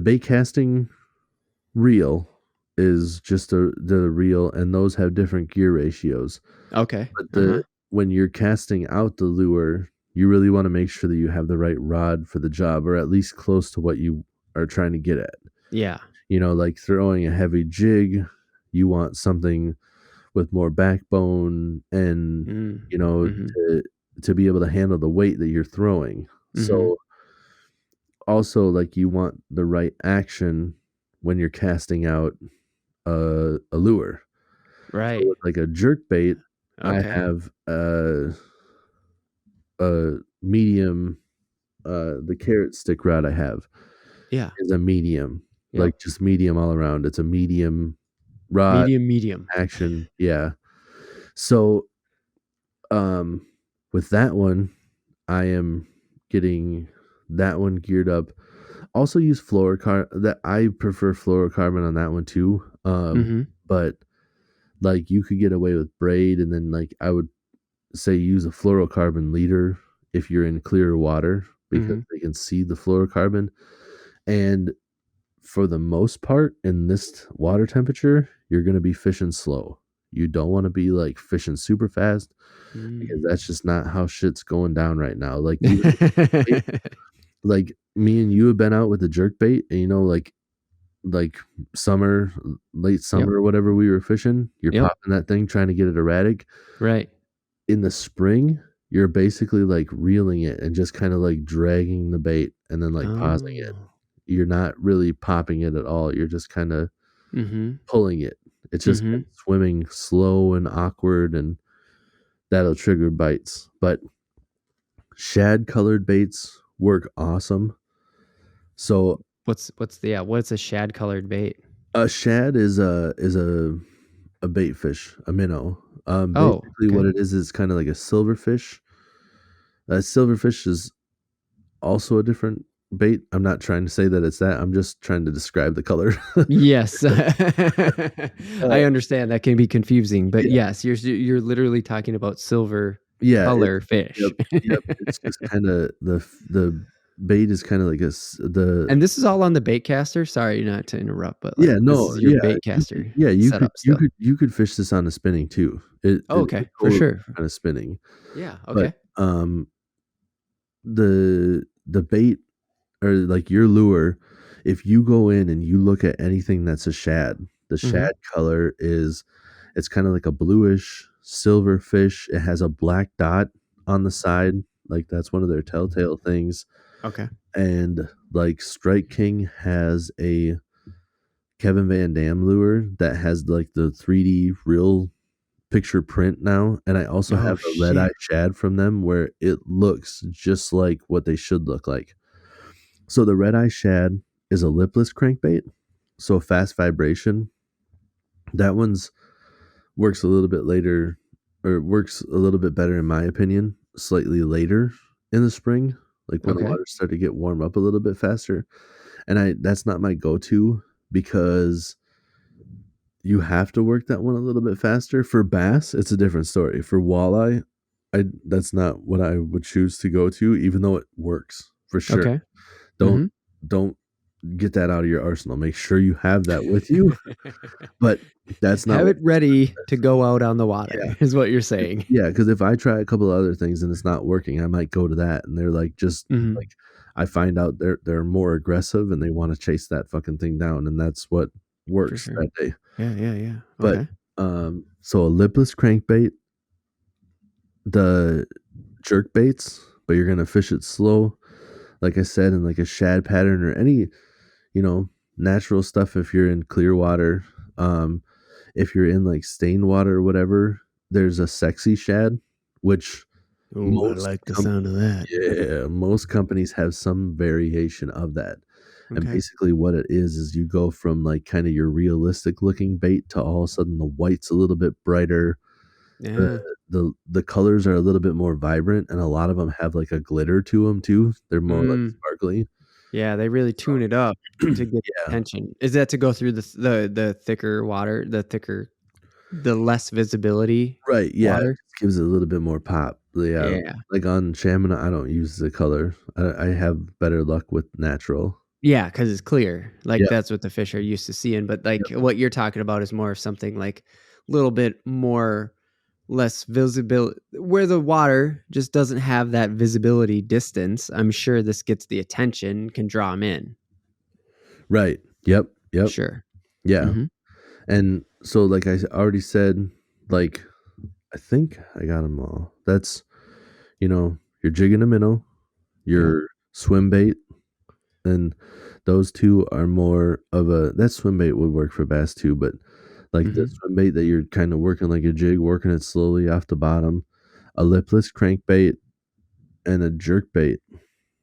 bait casting reel is just the reel, and those have different gear ratios. Okay. But Uh-huh. when you're casting out the lure, you really want to make sure that you have the right rod for the job, or at least close to what you are trying to get at. Yeah. Like throwing a heavy jig, you want something with more backbone, and Mm. you know Mhm. to be able to handle the weight that you're throwing. Mhm. So also, like, you want the right action when you're casting out a lure. So Right. with like a jerk bait, I Okay. have a medium. The carrot stick rod I have Yeah. is a medium, Yep. like just medium all around. It's a medium rod Medium. action. Yeah. So um with that one, I am getting that one geared up. Also use fluorocarbon. That I prefer fluorocarbon on that one too. Mhm. But like you could get away with braid, and then like I would say use a fluorocarbon leader if you're in clear water, because Mhm. they can see the fluorocarbon. And for the most part, in this water temperature, you're going to be fishing slow. You don't want to be like fishing super fast, because Mm. that's just not how shit's going down right now. Like, even like me and you have been out with the jerk bait, and like summer, late Yep. summer, or whatever we were fishing, you're Yep. popping that thing trying to get it erratic. Right. In the spring, you're basically like reeling it and just kind of like dragging the bait and then like pausing it. Oh. You're not really popping it at all. You're just kind of Mhm. pulling it. It's just kind Mhm. of swimming slow and awkward, and that'll trigger bites. But shad colored baits work awesome. So What's a shad colored bait? a shad is a bait fish, a minnow. Oh, Basically what okay. it is kind of like a silverfish. Silverfish is also a different bait. I'm not trying to say that it's that. I'm just trying to describe the color. Yes. Uh, I understand that can be confusing, but yeah, yes, you're literally talking about silver yeah. color Yep, fish. yep. It's just kind of the bait is kind of like the And this is all on the baitcaster? Sorry not to interrupt, but, yeah, like, this no, is your yeah. baitcaster You could setup still? fish this on a spinning too. Oh, It okay. For totally sure. kind of spinning, Yeah, but okay. the bait, or like your lure, if you go in and you look at anything that's a shad, the Mhm. shad color is, it's kind of like a bluish silver fish. It has a black dot on the side, like that's one of their telltale things. Okay. And like Strike King has a Kevin Van Dam lure that has like the 3D real picture print now, and I also Oh, have a red eye shit. shad from them where it looks just like what they should look like. So the red eye shad is a lipless crankbait, so fast vibration. That one's works a little bit later, or works a little bit better in my opinion, slightly later in the spring, like when the Okay. water started to get warm up a little bit faster. And that's not my go-to because you have to work that one a little bit faster. For bass, it's a different story. For walleye, I that's not what I would choose to go to, even though it works for sure. Okay. Don't Hmm. don't get that out of your arsenal. Make sure you have that with you, but that's not Have what. it ready to go out on the Yeah, water, is what you're saying. yeah. Because if I try a couple of other things and it's not working, I might go to that, and they're like just Hmm. like I find out they're more aggressive and they want to chase that fucking thing down, and that's what For works sure. that day. Yeah, yeah, yeah. But Okay. so a lipless crankbait, the jerk baits, but you're gonna fish it slow, like I said, in like a shad pattern or any, you know, natural stuff. If you're in clear water, um, if you're in like stained water or whatever, there's a sexy shad, which Oh, I most like the com- sound of that. yeah, most companies have some variation of that. And Okay. basically what it is you go from like kind of your realistic looking bait to all of a sudden the white's a little bit brighter. The Yeah. the colors are a little bit more vibrant, and a lot of them have like a glitter to them too. They're more like Mm. sparkly. Yeah, they really So tune it up to get yeah. attention. Is that to go through the thicker water, the less visibility Right, yeah, it water? just gives it a little bit more pop. Yeah, Yeah. like on salmon, I don't use the color. I have better luck with natural. Yeah, because it's clear. Like, Yeah, that's what the fish are used to seeing, but, like, yep, what you're talking about is more of something, like, little bit more less visibility where the water just doesn't have that visibility distance. I'm sure this gets the attention, can draw them in. right. Yep, yep, Sure. yeah. Mhm. And so, like already said, like I think I got them all. That's your jig and a minnow, Yep. your swim bait, and those two are more of a that swim bait would work for bass too, but like the Mhm. swim bait that you're kind of working like a jig, working it slowly off the bottom, a lipless crankbait, and a jerk bait.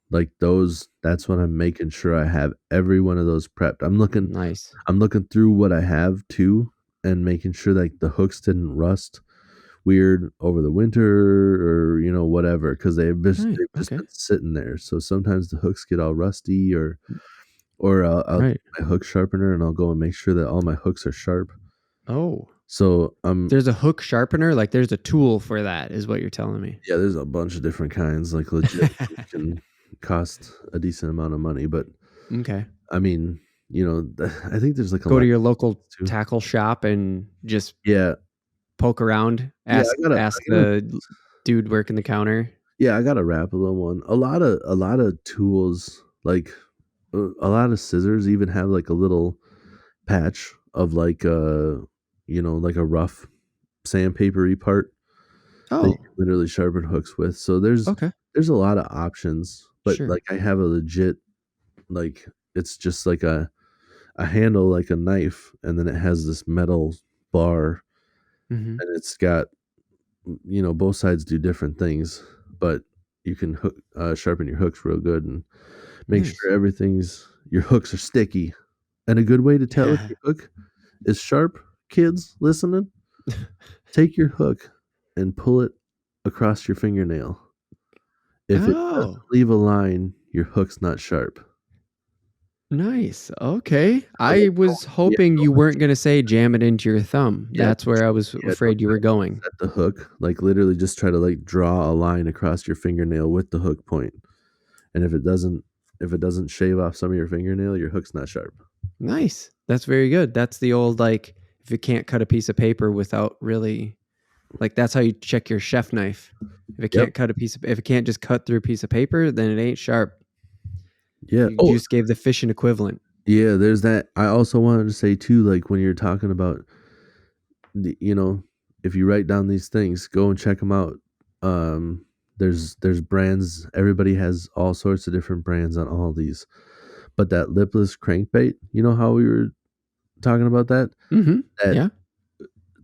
Like those, that's what I'm making sure I have every one of those prepped. Nice. I'm looking through what I have too, and making sure like the hooks didn't rust weird over the winter or whatever because Right, they've just okay. been sitting there. So sometimes the hooks get all rusty or I'll take Right. my hook sharpener and I'll go and make sure that all my hooks are sharp. Oh, So there's a hook sharpener? Like, there's a tool for that is what you're telling me. yeah, there's a bunch of different kinds. Like legit ones can cost a decent amount of money, but Okay. I mean, I think there's like a Go to lot your local too. tackle shop and just Yeah, poke around, yeah, ask the dude working the counter. I got a Rapala one. A lot of tools like a lot of scissors even have like a little patch of like like a rough sandpapery part that you Oh, can literally sharpen hooks with. So okay. there's a lot of options, but Sure. like I have a legit like it's just like a handle like a knife, and then it has this metal bar, Mhm. and it's got both sides do different things, but you can sharpen your hooks real good and make Nice. sure your hooks are sticky. And a good way to tell if Yeah. your hook is sharp, kids listening, take your hook and pull it across your fingernail. If it doesn't Oh, leave a line, your hook's not sharp. nice. Okay. So I like, was hoping you weren't gonna say jam it into your thumb. yeah, That's where I was don't afraid you try were to like going. set the hook. Like literally, just try to like draw a line across your fingernail with the hook point. And if it doesn't shave off some of your fingernail, your hook's not sharp. Nice. That's very good. That's the old, like, if you can't cut a piece of paper without really, like, that's how you check your chef knife. Yep. If it can't just cut through a piece of paper, then it ain't sharp. Yeah. You Oh, just gave the fish an equivalent. yeah. There's that. I also wanted to say too, like when you're talking about the, if you write down these things, go and check them out. Um, there's brands. Everybody has all sorts of different brands on all these. But that lipless crankbait, you know how we were talking about that? Mhm. That Yeah.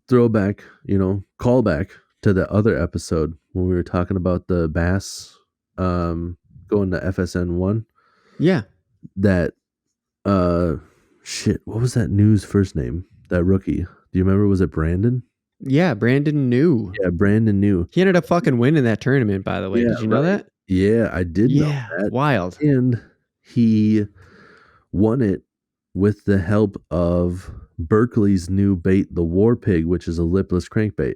throwback, callback to the other episode when we were talking about the bass going to FSN1. Yeah. That uh shit, what was that news first name? That rookie. Do you remember, was it Brandon? Yeah, Brandon knew. Yeah, Brandon knew. He ended up fucking winning that tournament, by the way. Yeah, Did you know right. that? Yeah, I did know Yeah, that. wild. And he won it with the help of Berkeley's new bait, the War Pig, which is a lipless crankbait.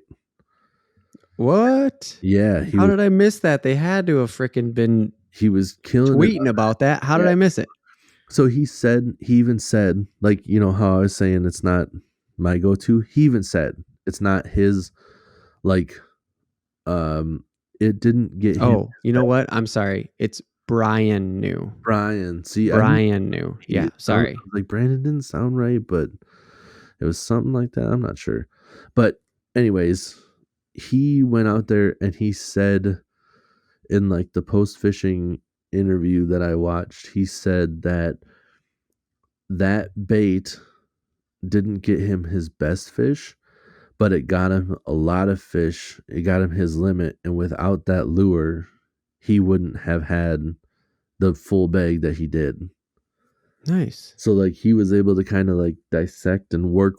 What? Yeah, How did I miss that? They had to have freaking been he was killing it. tweeting about that. How did Yeah. I miss it? So he even said, like, you know how I was saying it's not my go-to? He even said it's not his, like, it didn't get him. Oh, you know what? I'm sorry. It's Brian New. Brian. See, I knew Brian New. Yeah, I was sorry. like, Brandon didn't sound right, but it was something like that. I'm not sure. But anyways, he went out there and he said in like the post fishing interview that I watched, he said that bait didn't get him his best fish, but it got him a lot of fish. It got him his limit, and without that lure, he wouldn't have had the full bag that he did. Nice. So like he was able to kind of like dissect and work.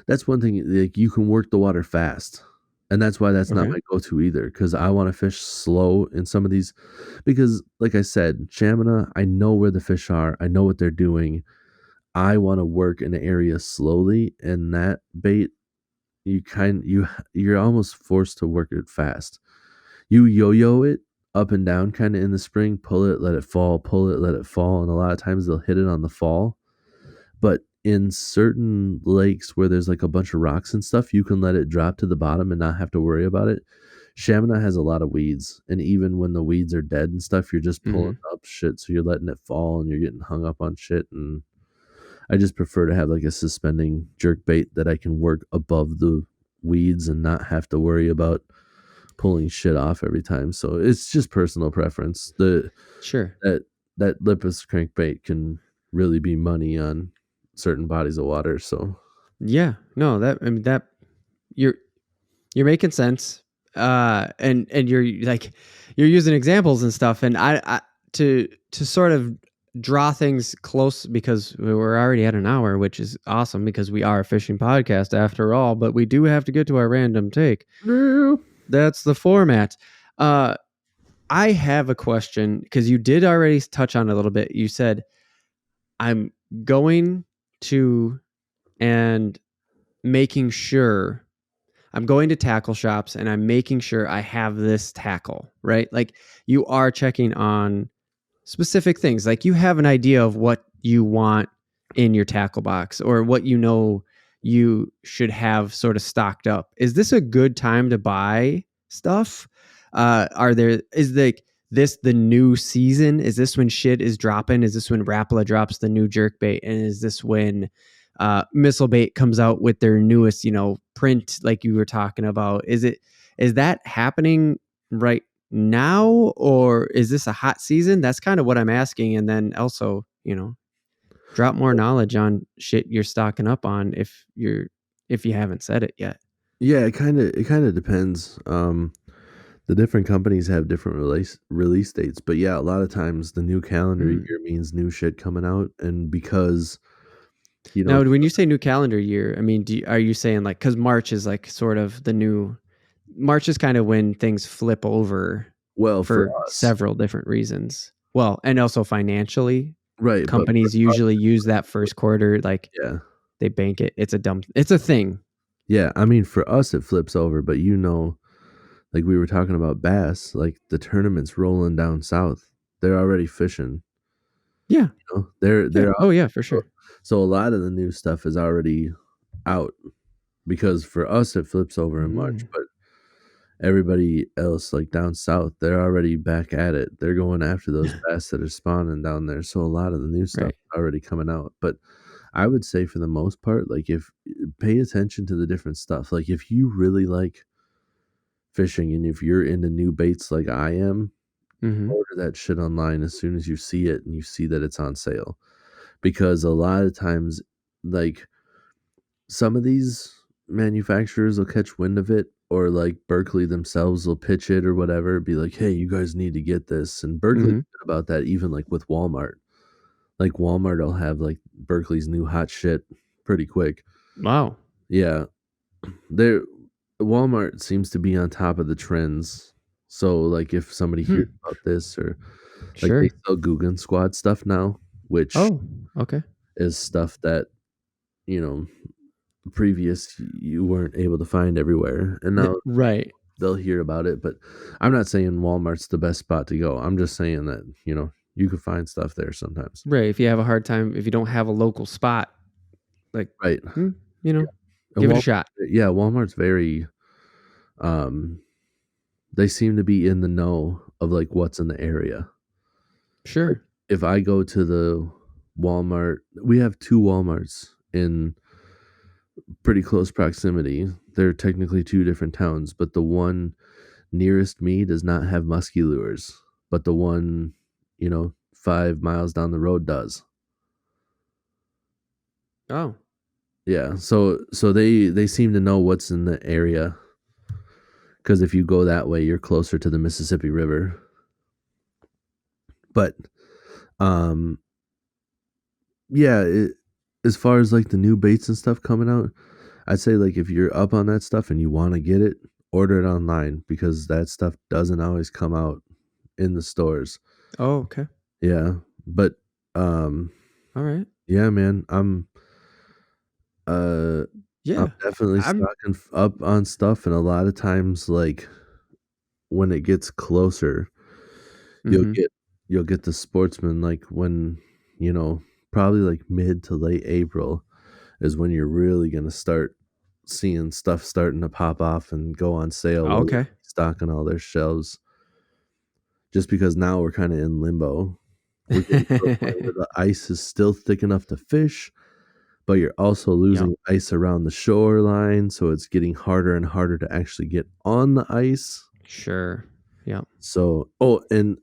That's one thing, like you can work the water fast. And that's why that's not Okay. my go-to either, because I want to fish slow in some of these. Because, like I said, Shamina, I know where the fish are. I know what they're doing. I want to work an area slowly, and that bait, you're almost forced to work it fast. You yo-yo it up and down kind of in the spring, pull it, let it fall, pull it, let it fall, and a lot of times they'll hit it on the fall. But in certain lakes where there's like a bunch of rocks and stuff, you can let it drop to the bottom and not have to worry about it. Shamina has a lot of weeds, and even when the weeds are dead and stuff, you're just pulling up shit, so you're letting it fall and you're getting hung up on shit. And I just prefer to have like a suspending jerk bait that I can work above the weeds and not have to worry about pulling shit off every time. So it's just personal preference. Sure. That lipless crankbait can really be money on certain bodies of water. So Yeah. No, that you're making sense. And you're like you're using examples and stuff, and I to sort of draw things close, because we're already at an hour, which is awesome because we are a fishing podcast after all, but we do have to get to our random take. That's the format. I have a question, because you did already touch on it a little bit. You said, I'm going to and making sure I'm going to tackle shops and I'm making sure I have this tackle, right? Like you are checking on specific things. Like you have an idea of what you want in your tackle box, or what you should have sort of stocked up. Is this a good time to buy stuff? Is the new season? Is this when shit is dropping? Is this when Rapala drops the new jerk bait? And is this when Missile Bait comes out with their newest, print, like you were talking about? Is that happening right now, or is this a hot season? That's kind of what I'm asking. And then also, drop more knowledge on shit you're stocking up on if you haven't said it yet. yeah, it kind of depends. The different companies have different release dates, but yeah, a lot of times the new calendar year means new shit coming out, and because Now, when you say new calendar year, I mean, are you saying like, because March is like sort of the new March is kind of when things flip over, well, for us, several different reasons. Well, and also financially, right? companies usually use that first quarter, like Yeah, they bank it. It's a thing. yeah. I mean, for us, it flips over, but like we were talking about bass, like the tournament's rolling down south. They're already fishing. Yeah. They're Oh yeah, for sure. So a lot of the new stuff is already out, because for us it flips over in March, but everybody else like down south, they're already back at it. They're going after those bass that are spawning down there. So a lot of the new stuff Right. is already coming out. But I would say for the most part, like if pay attention to the different stuff. Like if you really like fishing and if you're into new baits like I am, order that shit online as soon as you see it and you see that it's on sale. Because a lot of times, like some of these manufacturers will catch wind of it, or like Berkeley themselves will pitch it or whatever, be like, hey, you guys need to get this. And Berkeley's good about that, even like with Walmart. Like Walmart will have like Berkeley's new hot shit pretty quick. Wow. Yeah. They're Walmart seems to be on top of the trends. So like if somebody hears about this, or like they Sure. sell Guggen Squad stuff now, which Oh, okay. is stuff that, you know, previous you weren't able to find everywhere, and now Right. they'll hear about it. But I'm not saying Walmart's the best spot to go. I'm just saying that, you know, you can find stuff there sometimes. Right. If you have a hard time, if you don't have a local spot, like, Right. you know, And give it a shot. Walmart's very they seem to be in the know of like what's in the area. Sure. If I go to the Walmart, we have 2 Walmarts in pretty close proximity. They're technically 2 different towns, but the one nearest me does not have musky lures, but the one, you know, 5 miles down the road does. Oh, Yeah, so they seem to know what's in the area, because if you go that way, you're closer to the Mississippi River. But um yeah, as far as like the new baits and stuff coming out, I'd say like if you're up on that stuff and you want to get it, order it online, because that stuff doesn't always come out in the stores. oh, okay. Yeah, but um All right. yeah, man, uh I'm Yeah. definitely I'm, stocking up on stuff, and a lot of times like when it gets closer, you'll mhm. get you'll get the sportsman, like when, you know, probably like mid to late April is when you're really going to start seeing stuff starting to pop off and go on sale while they're Okay. stocking all their shelves. Just because now we're kind of in limbo. We're getting to a point where the ice is still thick enough to fish, but you're also Yep. losing ice around the shoreline, so it's getting harder and harder to actually get on the ice. Sure. Yep. So, oh, and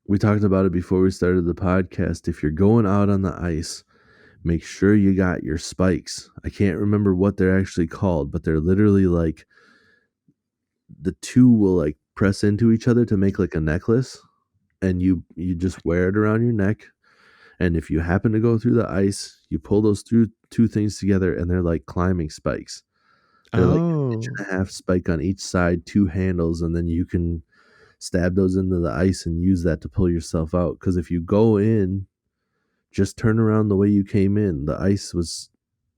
we talked about it before we started the podcast. If you're going out on the ice, make sure you got your spikes. I can't remember what they're actually called, but they're literally like the two will like press into each other to make like a necklace, and you just wear it around your neck. And if you happen to go through the ice, you pull those two things together, and they're like climbing spikes. They're like an inch Oh, and a half spike on each side, 2 handles, and then you can stab those into the ice and use that to pull yourself out. Because if you go in, just turn around the way you came in. The ice was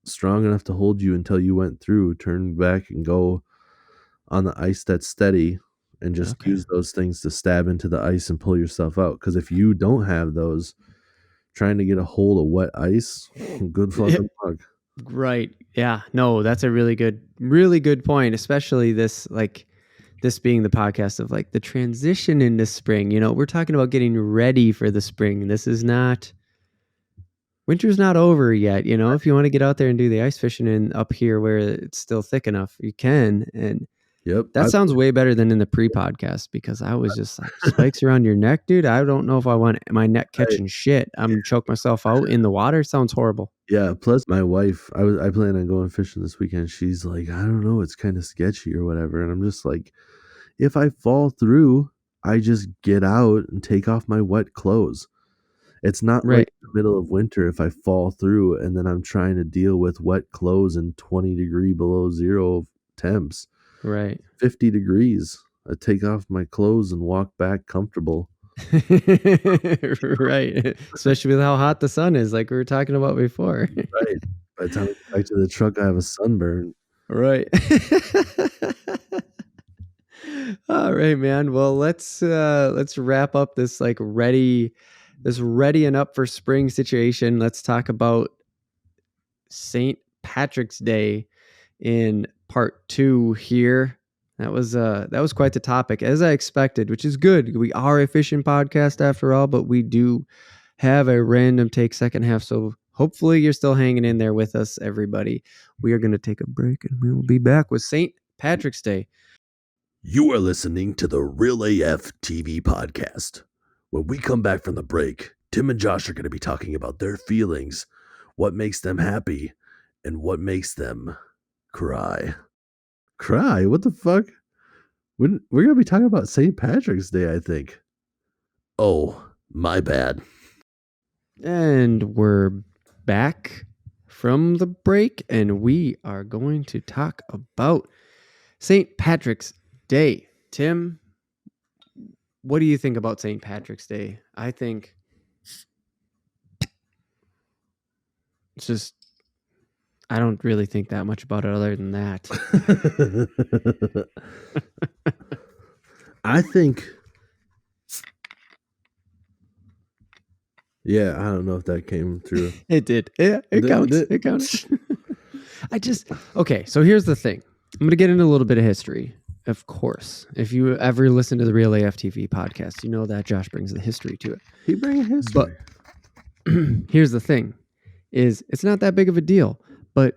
strong enough to hold you until you went through. Turn back and go on the ice that's steady, and just okay. use those things to stab into the ice and pull yourself out. Because if you don't have those, trying to get a hold of wet ice, good Yeah, fucking luck. right. Yeah. No, that's a really good point, especially this, like, this being the podcast of like the transition into spring. You know, we're talking about getting ready for the spring. This is not, winter's not over yet. You know, if you want to get out there and do the ice fishing in up here where it's still thick enough, you can. And Yep. that sounds way better than in the pre-podcast, because I was just like, spikes around your neck, dude. I don't know if I want my neck catching shit. I'm gonna choke myself out in the water. Sounds horrible. Yeah. Plus, my wife, I plan on going fishing this weekend. She's like, I don't know, it's kind of sketchy or whatever. And I'm just like, if I fall through, I just get out and take off my wet clothes. It's not like Right. the middle of winter if I fall through and then I'm trying to deal with wet clothes and 20-degree below zero temps. Right. 50 degrees. I take off my clothes and walk back comfortable. Right. Especially with how hot the sun is, like we were talking about before. Right. By the time I get back to the truck, I have a sunburn. Right. All right, man. Well, let's wrap up this like ready and up for spring situation. Let's talk about St. Patrick's Day in part 2 here. That was quite the topic, as I expected, which is good. We are a fishing podcast after all, but we do have a random take second half. So hopefully you're still hanging in there with us, everybody. We are going to take a break and we will be back with St. Patrick's Day. You are listening to the Real AF TV podcast. When we come back from the break, Tim and Josh are going to be talking about their feelings, what makes them happy, and what makes them cry. Cry? What the fuck? We're going to be talking about St. Patrick's Day, I think. Oh, my bad. And we're back from the break, and we are going to talk about St. Patrick's Day. Tim, what do you think about St. Patrick's Day? I think it's just, I don't really think that much about it other than that. I think. Yeah, I don't know if that came through. It did. Yeah, it counts. It counts. Okay, so here's the thing. I'm going to get into a little bit of history. Of course, if you ever listen to the Real AFTV podcast, you know that Josh brings the history to it. He brings history. But here's the thing, is it's not that big of a deal. But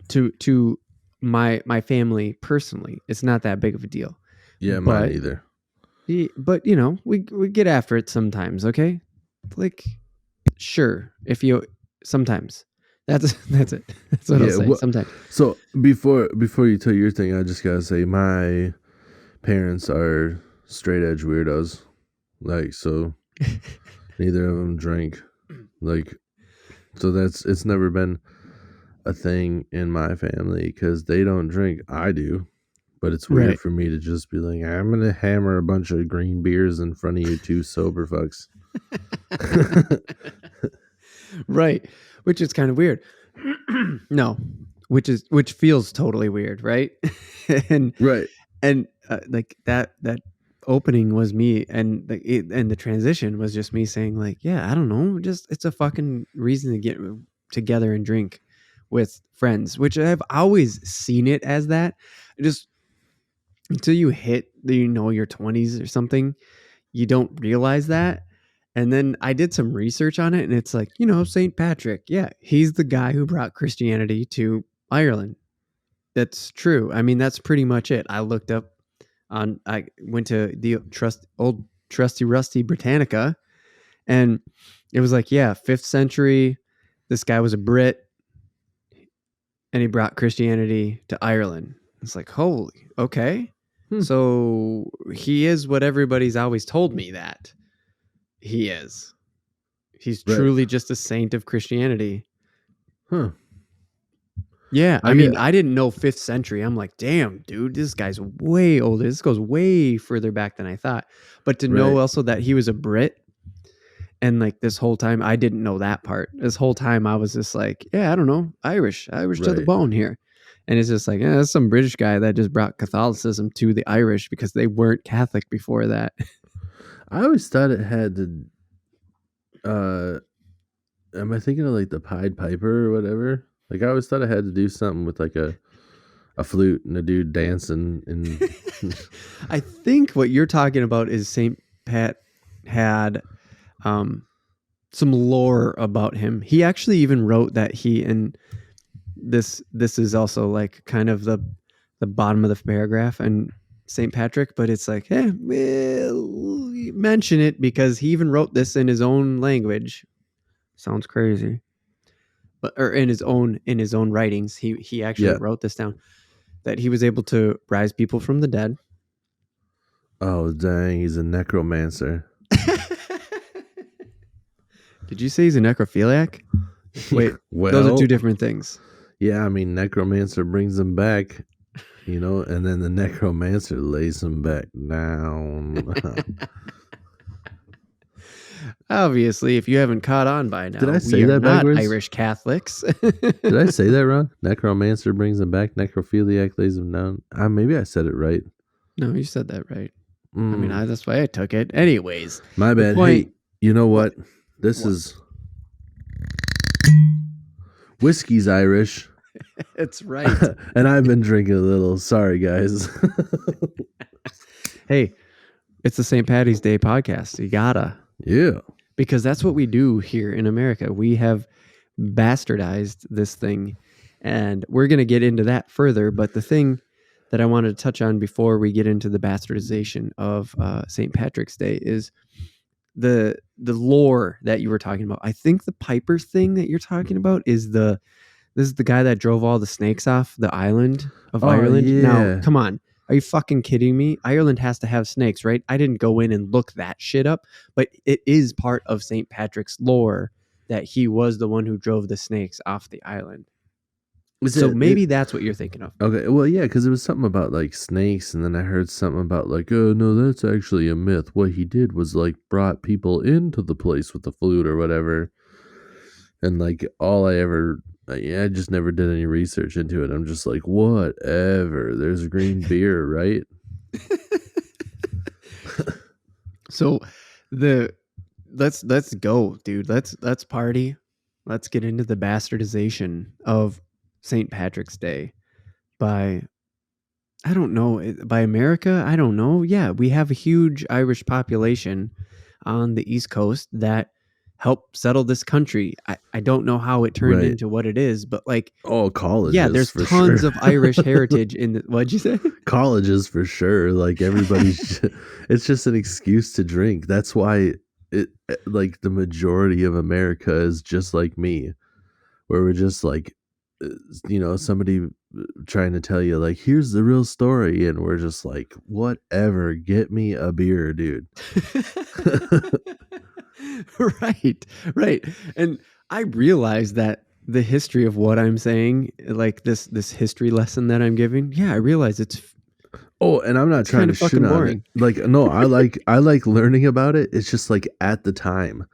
to my family personally, it's not that big of a deal. Yeah, mine either. But we get after it sometimes, okay? Like, sure, if you sometimes. That's it. That's what I'll say. Sometimes. So before you tell your thing, I just gotta say my parents are straight edge weirdos. Like, so neither of them drink. Like, so it's never been a thing in my family because they don't drink. I do, but it's weird for me to just be like, I'm gonna hammer a bunch of green beers in front of you two sober fucks. Right, which is kind of weird. No, which feels totally weird, right? and like that opening was me, and the transition was just me saying like, yeah, I don't know, just it's a fucking reason to get together and drink with friends, which I've always seen it as that. Just until you hit your 20s or something, you don't realize that. And then I did some research on it, and it's like, St. Patrick, yeah, he's the guy who brought Christianity to Ireland. That's true. I mean, that's pretty much it. I looked up I went to the old trusty rusty Britannica, and it was like, yeah, 5th century. This guy was a Brit, and he brought Christianity to Ireland. It's like, holy, okay. So he is what everybody's always told me that he is. He's truly just a saint of Christianity. Huh. Yeah, I mean, I didn't know 5th century. I'm like, damn, dude, this guy's way older. This goes way further back than I thought. But to know also that he was a Brit, and like this whole time, I didn't know that part. This whole time, I was just like, yeah, I don't know, Irish to the bone here. And it's just like, that's some British guy that just brought Catholicism to the Irish because they weren't Catholic before that. I always thought it had to. Am I thinking of like the Pied Piper or whatever? Like, I always thought it had to do something with like a flute and a dude dancing. And I think what you're talking about is St. Pat had some lore about him. He actually even wrote that he, and this is also like kind of the bottom of the paragraph and St. Patrick, but it's like, we'll mention it because he even wrote this in his own language. Sounds crazy. Or in his own writings, he actually wrote this down, that he was able to rise people from the dead. Oh dang, he's a necromancer. Did you say he's a necrophiliac? Wait, well, those are two different things. Yeah, I mean, necromancer brings them back, and then the necromancer lays them back down. Obviously, if you haven't caught on by now, did I say that backwards? Not Irish Catholics. Did I say that wrong? Necromancer brings them back. Necrophiliac lays them down. Maybe I said it right. No, you said that right. I mean, that's why I took it. Anyways, my bad. Hey, you know what? This is whiskey's Irish. It's right. And I've been drinking a little. Sorry, guys. Hey, it's the St. Patty's Day podcast. You gotta. Yeah. Because that's what we do here in America. We have bastardized this thing, and we're going to get into that further. But the thing that I wanted to touch on before we get into the bastardization of St. Patrick's Day is the lore that you were talking about. I think the Piper thing that you're talking about is this is the guy that drove all the snakes off the island of Ireland. Yeah. Now, come on. Are you fucking kidding me? Ireland has to have snakes, right? I didn't go in and look that shit up, but it is part of St. Patrick's lore that he was the one who drove the snakes off the island. So maybe that's what you're thinking of. Okay, well, yeah, because it was something about like snakes, and then I heard something about like, oh no, that's actually a myth. What he did was like brought people into the place with the flute or whatever, and like I just never did any research into it. I'm just like, whatever. There's green beer, right? So let's go, dude. Let's party. Let's get into the bastardization of St. Patrick's Day by I don't know, by America. I don't know. Yeah, we have a huge Irish population on the East Coast that helped settle this country. I don't know how it turned Right. into what it is, but like, Oh, colleges. yeah, there's for tons sure. of Irish heritage in the. What'd you say? Colleges for sure. Like everybody's, it's just an excuse to drink. That's why like the majority of America is just like me, where we're just like, somebody trying to tell you like, here's the real story, and we're just like, whatever, get me a beer, dude. Right, right. And I realize that the history of what I'm saying, like this history lesson that I'm giving, yeah, I realize it's Oh, and I'm not trying kind to of shit fucking on it. boring. Like, no, I like learning about it. It's just like at the time,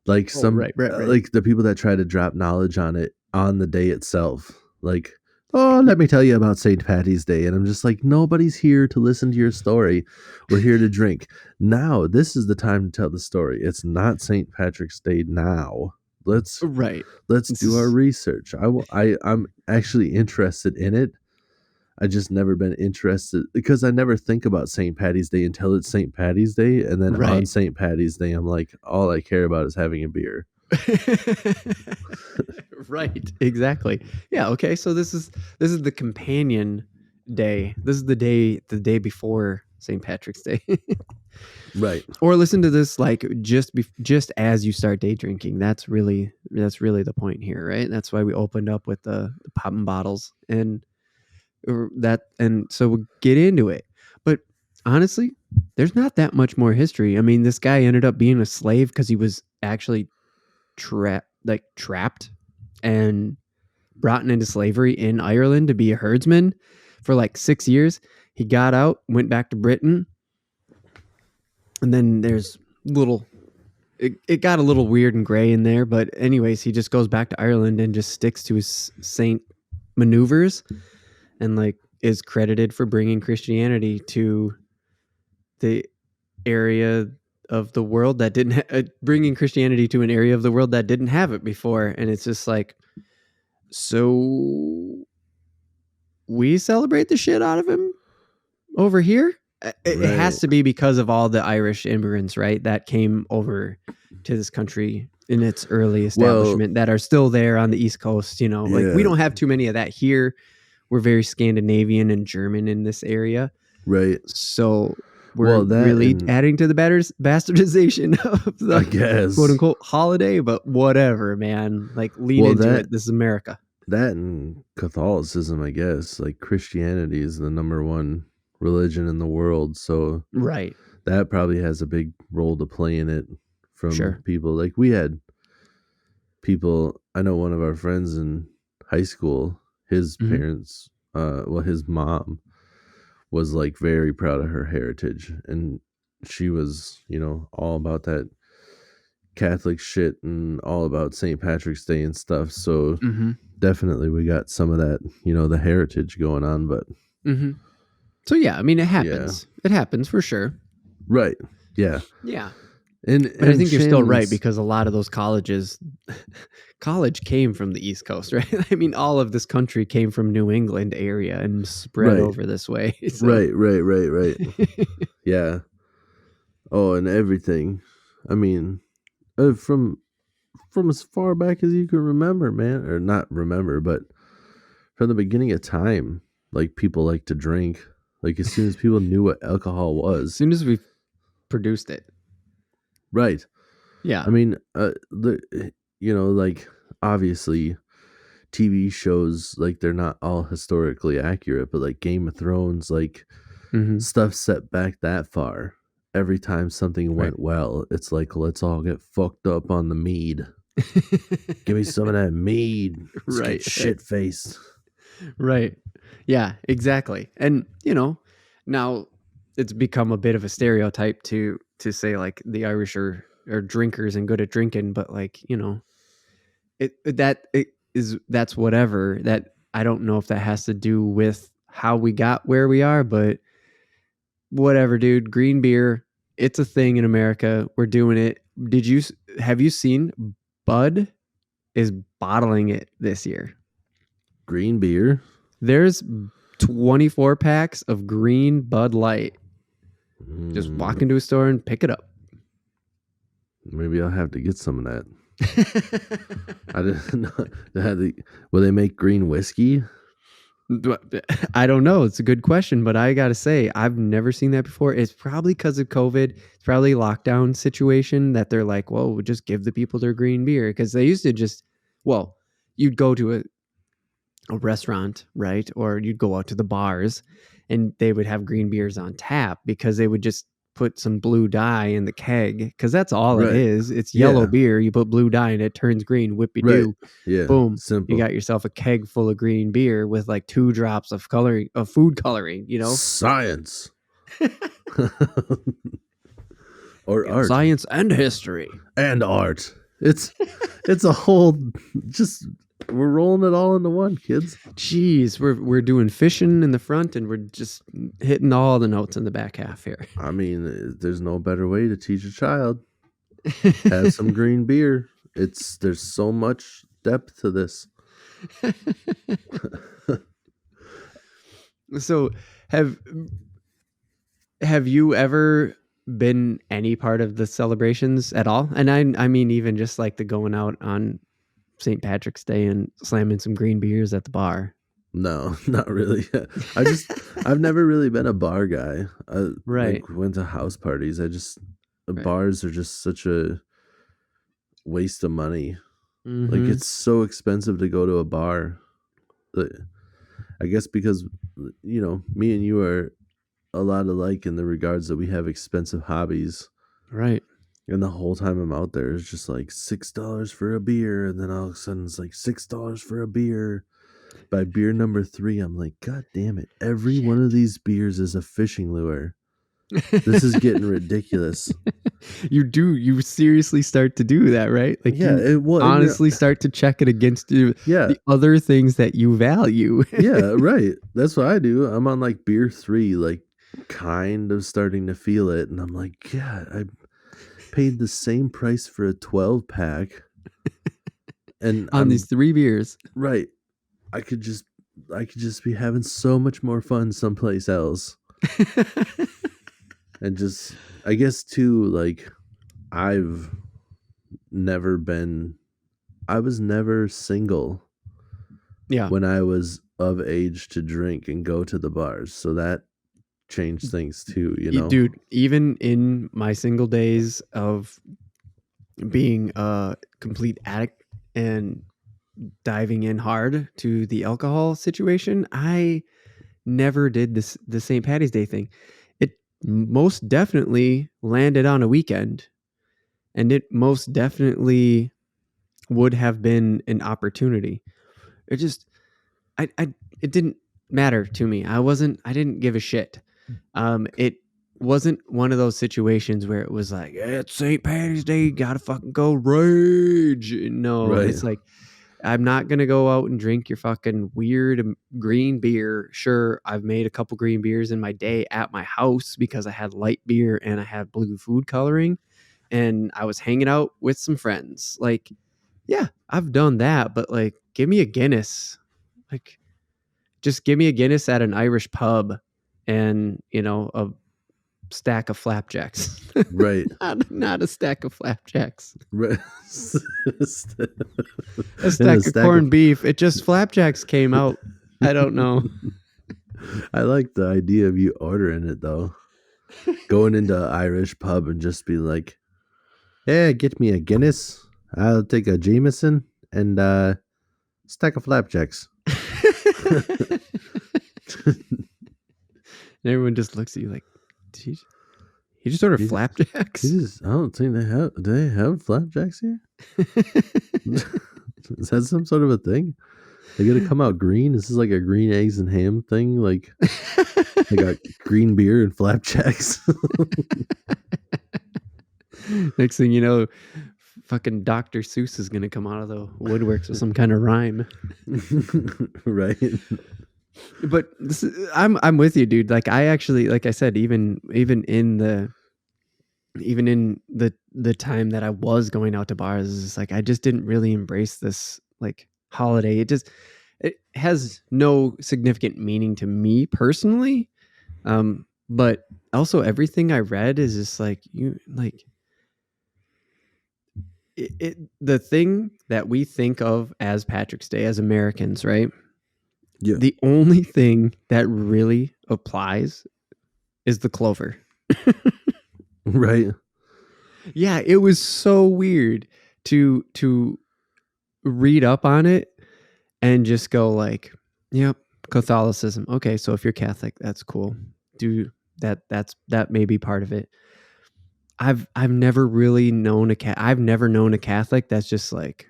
like Oh, some right. like the people that try to drop knowledge on it on the day itself, like, oh, let me tell you about St. Patty's Day, and I'm just like, nobody's here to listen to your story. We're here to drink. Now, this is the time to tell the story. It's not St. Patrick's Day now. Let's Right. let's This do our is research. I'm actually interested in it. I just never been interested because I never think about St. Patty's Day until it's St. Patty's Day, and then on right. St. Patty's Day, I'm like, all I care about is having a beer. Right. Exactly. Yeah, okay. So this is the companion day. This is the day before St. Patrick's Day. Right. Or listen to this like just as you start day drinking. That's really the point here, right? That's why we opened up with the popping bottles and so we'll get into it. But honestly, there's not that much more history. I mean, this guy ended up being a slave because he was actually trapped and brought into slavery in Ireland to be a herdsman for like 6 years. He got out, went back to Britain, and then there's little it got a little weird and gray in there, but anyways, he just goes back to Ireland and just sticks to his saint maneuvers and like is credited for bringing Christianity to the area of the world that didn't bringing Christianity to an area of the world that didn't have it before. And it's just like, so we celebrate the shit out of him over here. It has Right. to be because of all the Irish immigrants, right, that came over to this country in its early establishment that are still there on the East Coast. Like we Yeah. don't have too many of that here. We're very Scandinavian and German in this area. Right. So we're Well, that really and adding to the bastardization of I the guess quote unquote holiday, but whatever, man. Like lean Well, into it. This is America. that and Catholicism, I guess. Like Christianity is the number one religion in the world, so Right. that probably has a big role to play in it from Sure. people. Like we had people, I know one of our friends in high school, his Mhm. parents, his mom was like very proud of her heritage, and she was, all about that Catholic shit and all about St. Patrick's Day and stuff. So Mhm. definitely we got some of that, the heritage going on, but Mhm. So yeah, I mean it yeah. happens. It happens for sure. Right. Yeah. Yeah. And But I think you're still right Shannon's because a lot of those college came from the East Coast, right? I mean, all of this country came from New England area and spread right. over this way. So. Right. Yeah. Oh, and everything. I mean, from as far back as you can remember, man, or not remember, but from the beginning of time, like people like to drink. Like as soon as people knew what alcohol As was. soon as we produced it. Right. Yeah. I mean, like obviously TV shows, like they're not all historically accurate, but like Game of Thrones, like Mhm. stuff set back that far. Every time something Right. went well, it's like, let's all get fucked up on the mead. Give me some of that mead. Let's Right. get shit faced. Right. Yeah, exactly. And, now it's become a bit of a stereotype to say like the Irish are drinkers and good at drinking, but like, that's whatever. That I don't know if that has to do with how we got where we are, but whatever, dude. Green beer, it's a thing in America. We're doing it. Have you seen Bud is bottling it this year? Green beer. There's 24 packs of green Bud Light. Just walk into a store and pick it up. Maybe I'll have to get some of that. I didn't know. Will they make green whiskey? I don't know. It's a good question, but I got to say, I've never seen that before. It's probably because of COVID. It's probably a lockdown situation that they're like, well, we'll just give the people their green beer. Because they used to you'd go to a restaurant, right? Or you'd go out to the bars and they would have green beers on tap because they would just put some blue dye in the keg because that's all it Right. is. It's yellow Yeah. beer. You put blue dye and it turns green. Whippy doo. Yeah. Boom. Simple. You got yourself a keg full of green beer with like 2 drops of food coloring, Science. Or art. Science and history. And art. It's a whole we're rolling it all into one, kids. Jeez, we're doing fishing in the front and we're just hitting all the notes in the back half here. I mean, there's no better way to teach a child. Have some green beer. There's so much depth to this. So have you ever been any part of the celebrations at all? And I mean even just like the going out on St. Patrick's Day and slamming some green beers at the bar. No, not really. I've never really been a bar guy. Right. Went to house parties. Bars are just such a waste of money. Mm-hmm. Like it's so expensive to go to a bar. I guess because me and you are a lot alike in the regards that we have expensive hobbies. Right. And the whole time I'm out there, it's just like $6 for a beer. And then all of a sudden it's like $6 for a beer. By beer number 3, I'm like, God damn it. Every one of these beers is a fishing lure. This is getting ridiculous. You seriously start to do that, right? Like honestly start to check it against the other things that you value. Yeah, right. That's what I do. I'm on like beer 3, like kind of starting to feel it. And I'm like, God, I paid the same price for a 12 pack. And on these 3 beers. Right. I could just be having so much more fun someplace else. And just, I guess too, like I was never single. Yeah. When I was of age to drink and go to the bars. So that changed things too, Dude, even in my single days of being a complete addict and diving in hard to the alcohol situation, I never did the St. Patty's Day thing. It most definitely landed on a weekend, and it most definitely would have been an opportunity. It just, it didn't matter to me. I didn't give a shit. It wasn't one of those situations where it was like, it's St. Patty's Day, you gotta fucking go rage. No, right. It's like, I'm not going to go out and drink your fucking weird green beer. Sure, I've made a couple green beers in my day at my house because I had light beer and I had blue food coloring and I was hanging out with some friends. Like, yeah, I've done that, but like, give me a Guinness. Like, just give me a Guinness at an Irish pub and, a stack of flapjacks. Right. not a stack of flapjacks. Right. A stack of corned beef. It just flapjacks came out. I don't know. I like the idea of you ordering it though. Going into an Irish pub and just be like, "Hey, get me a Guinness. I'll take a Jameson and a stack of flapjacks." And everyone just looks at you like, He just ordered Jesus. flapjacks. I don't think they have. Do they have flapjacks here? Is that some sort of a thing? They gonna come out green? Is this like a green eggs and ham thing? Like they got green beer and flapjacks. Next thing you know, fucking Dr. Seuss is gonna come out of the woodworks with some kind of rhyme. Right. But I'm with you, dude. Like I actually, like I said, even in the time that I was going out to bars, it's like I just didn't really embrace this like holiday. It has no significant meaning to me personally. But also everything I read is just like the thing that we think of as Patrick's Day as Americans, right? Yeah. The only thing that really applies is the clover. Right. Yeah, it was so weird to read up on it and just go like, yep, Catholicism. Okay, so if you're Catholic, that's cool. That may be part of it. I've never really known I've never known a Catholic that's just like,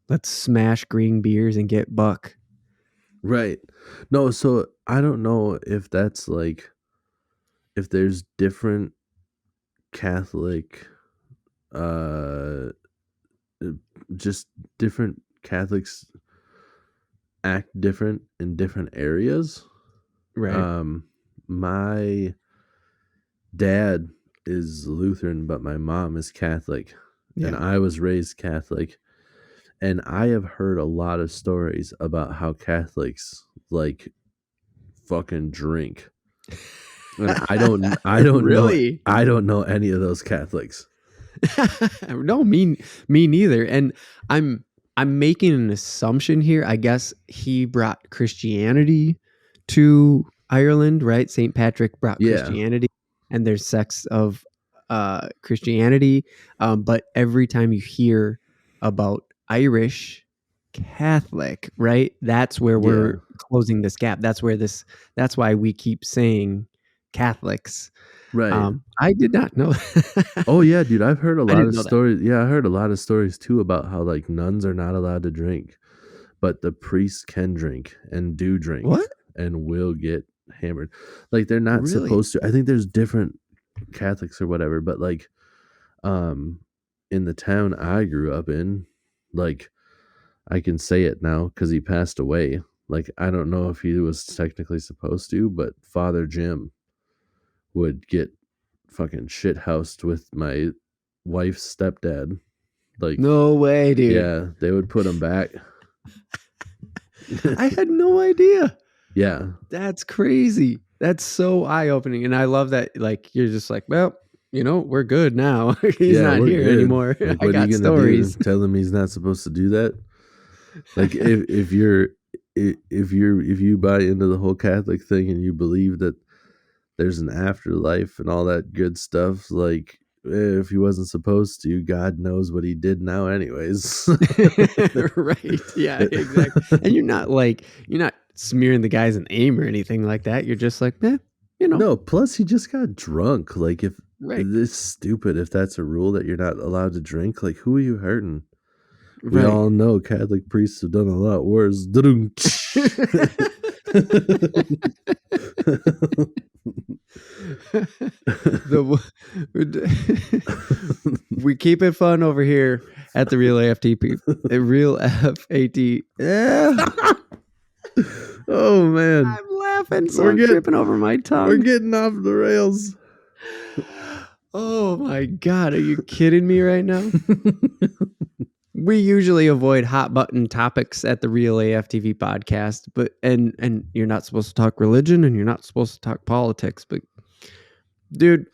let's smash green beers and get buck. Right. No, so I don't know if that's like if there's different Catholic just different Catholics act different in different areas. Right. My dad is Lutheran, but my mom is Catholic. Yeah. And I was raised Catholic. And I have heard a lot of stories about how Catholics like fucking drink. And I don't Really? know I don't know any of those Catholics. No, me neither. And I'm making an assumption here. I guess he brought Christianity to Ireland, right? St. Patrick brought Christianity, and there's sects of Christianity. But every time you hear about Irish Catholic, right? That's where we're closing this gap. That's why we keep saying Catholics. Right. I did not know. Oh yeah, dude. I've heard a lot of stories. That. Yeah, I heard a lot of stories too about how like nuns are not allowed to drink, but the priests can drink and do drink. What? And will get hammered. Like they're not supposed to. I think there's different Catholics or whatever, but like in the town I grew up in, like I can say it now because he passed away. Like I don't know if he was technically supposed to, but Father Jim would get fucking shithoused with my wife's stepdad. Like no way, dude. Yeah, they would put him back. I had no idea. Yeah. That's crazy. That's so eye-opening. And I love that, like, you're just like, well, we're good now. He's not here anymore. Like, I got stories. Tell him he's not supposed to do that. Like if you buy into the whole Catholic thing and you believe that there's an afterlife and all that good stuff, like if he wasn't supposed to, God knows what he did now anyways. Right. Yeah, exactly. And you're not smearing the guy's name or anything like that. You're just like, No, plus he just got drunk. Like if right. It's stupid if that's a rule that you're not allowed to drink. Like who are you hurting? We all know Catholic priests have done a lot worse. We keep it fun over here at the Real AFTP. Real FAT. Oh man, I'm laughing, so I'm tripping over my tongue. We're getting off the rails. Oh my god, are you kidding me right now? We usually avoid hot button topics at the Real AFTV podcast, but and you're not supposed to talk religion and you're not supposed to talk politics, but dude,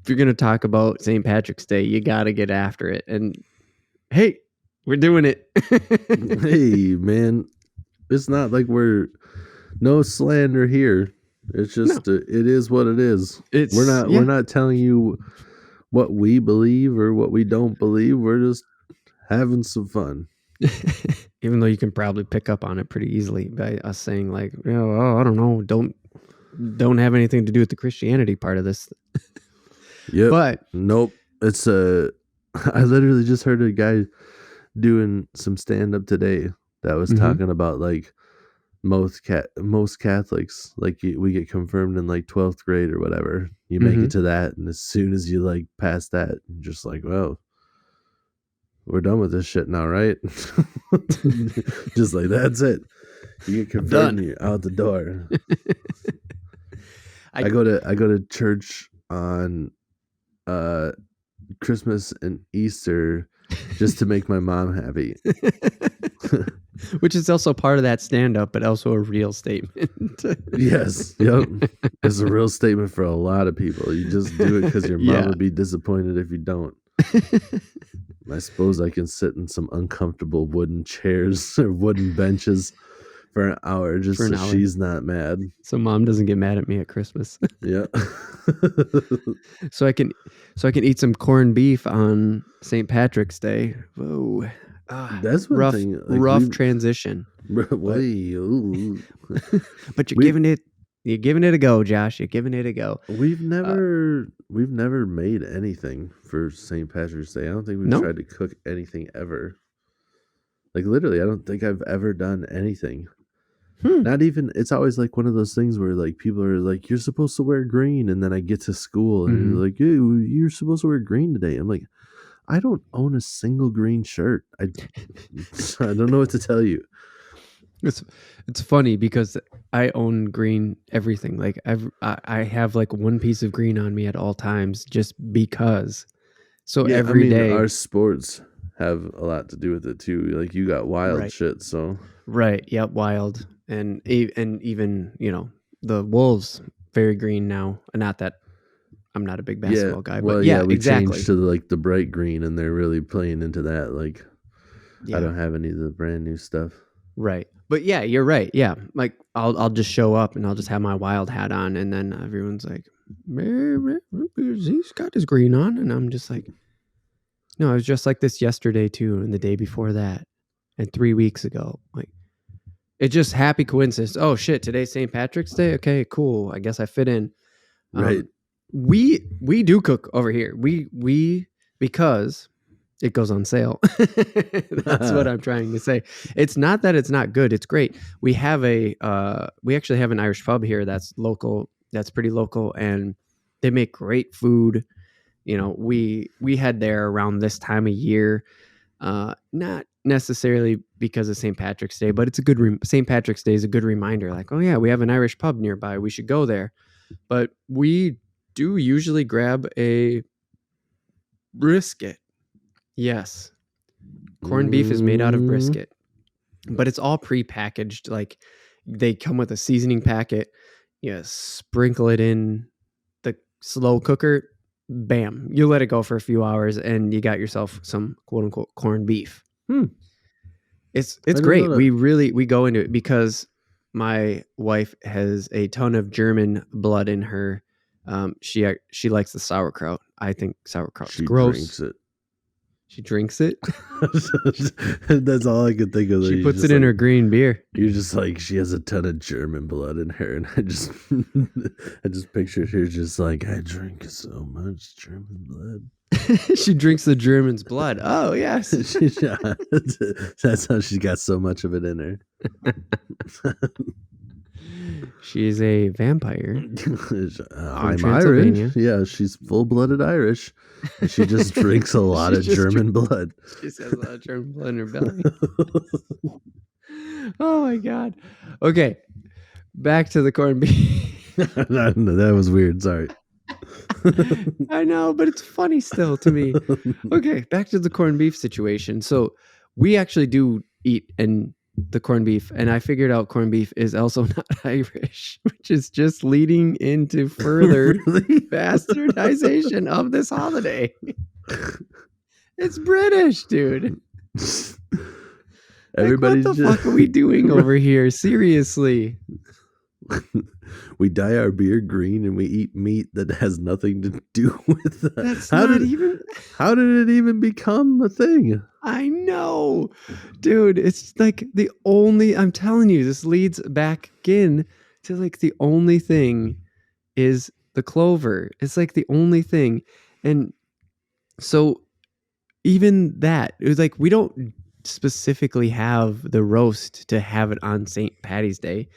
if you're going to talk about St. Patrick's Day, you got to get after it. And hey, we're doing it. Hey, man, it's not like we're no slander here. It's just it is what it is. We're not telling you what we believe or what we don't believe. We're just having some fun. Even though you can probably pick up on it pretty easily by us saying like, I don't know, don't have anything to do with the Christianity part of this. Yep. But Nope. It's I literally just heard a guy doing some stand up today that was Mhm. talking about like most Catholics, like we get confirmed in like 12th grade or whatever. You make it to that, and as soon as you like pass that, you're just like, well, we're done with this shit now, right? Just like that's it. You get I'm confirmed, done. you're out the door. I- I go to church on Christmas and Easter just to make my mom happy. Which is also part of that stand up, but also a real statement. Yes. Yep. It's a real statement for a lot of people. You just do it because your mom Yeah. would be disappointed if you don't. I suppose I can sit in some uncomfortable wooden chairs or wooden benches for an hour just For an so hour. she's not mad. So mom doesn't get mad at me at Christmas. Yeah. so I can eat some corned beef on St. Patrick's Day. Whoa. That's one rough thing. Like rough transition. But ooh. but you're We- giving it a go, Josh. You're giving it a go. We've never made anything for St. Patrick's Day. I don't think we've No? tried to cook anything ever. Like literally, I don't think I've ever done anything. Not even. It's always like one of those things where like people are like, "You're supposed to wear green," and then I get to school and they're like, "Hey, you're supposed to wear green today." I'm like, I don't own a single green shirt. I don't know what to tell you. It's funny because I own green everything. Like I have like one piece of green on me at all times just because. So Yeah, every day, our sports have a lot to do with it too. Like you got wild Right. shit, so right? Yep, wild and even the Wolves very green now. Not that I'm not a big basketball guy, well, but yeah, we exactly. changed to like the bright green, and they're really playing into that. Like Yeah. I don't have any of the brand new stuff. Right. But yeah, you're right. Yeah. Like I'll just show up and I'll just have my wild hat on and then everyone's like, he's got his green on. And I'm just like, no, I was just like this yesterday too. And the day before that and 3 weeks ago. Like it's just happy coincidence. Oh shit, today's St. Patrick's Day. Okay, cool. I guess I fit in. Right. We do cook over here. We because it goes on sale. That's what I'm trying to say. It's not that it's not good. It's great. We have we actually have an Irish pub here that's local. That's pretty local, and they make great food. We head there around this time of year. Not necessarily because of St. Patrick's Day, but it's a good St. Patrick's Day is a good reminder. Like, oh yeah, we have an Irish pub nearby. We should go there. But we do usually grab a brisket. Yes. Corned beef is made out of brisket, but it's all pre-packaged. Like they come with a seasoning packet. You sprinkle it in the slow cooker. Bam. You let it go for a few hours and you got yourself some quote unquote corned beef. It's didn't great. know that. We go into it because my wife has a ton of German blood in her. She likes the sauerkraut. I think sauerkraut's She gross. drinks it. She drinks it. That's all I could think of. She puts it in her green beer. You're just like, she has a ton of German blood in her, and I just pictured her just like, I drink so much German blood. She drinks the German's blood. Oh yes. That's how she got so much of it in her. She's a vampire. I'm Transylvania. Irish. Yeah, she's full-blooded Irish. She just drinks a lot She of just German blood. She has a lot of German blood in her belly. Oh my god. Okay. Back to the corned beef. That was weird. Sorry. I know, but it's funny still to me. Okay, back to the corned beef situation. So we actually do eat the corned beef, and I figured out corned beef is also not Irish, which is just leading into further Really? bastardization of this holiday. It's British, dude. Everybody, like, what the fuck are we doing over here? Seriously. We dye our beer green and we eat meat that has nothing to do with that. That's How not did even. How did it even become a thing? I know, dude. It's like the only. I'm telling you, this leads back in to like the only thing is the clover. It's like the only thing. And so even that, it was like we don't specifically have the roast to have it on St. Patty's Day.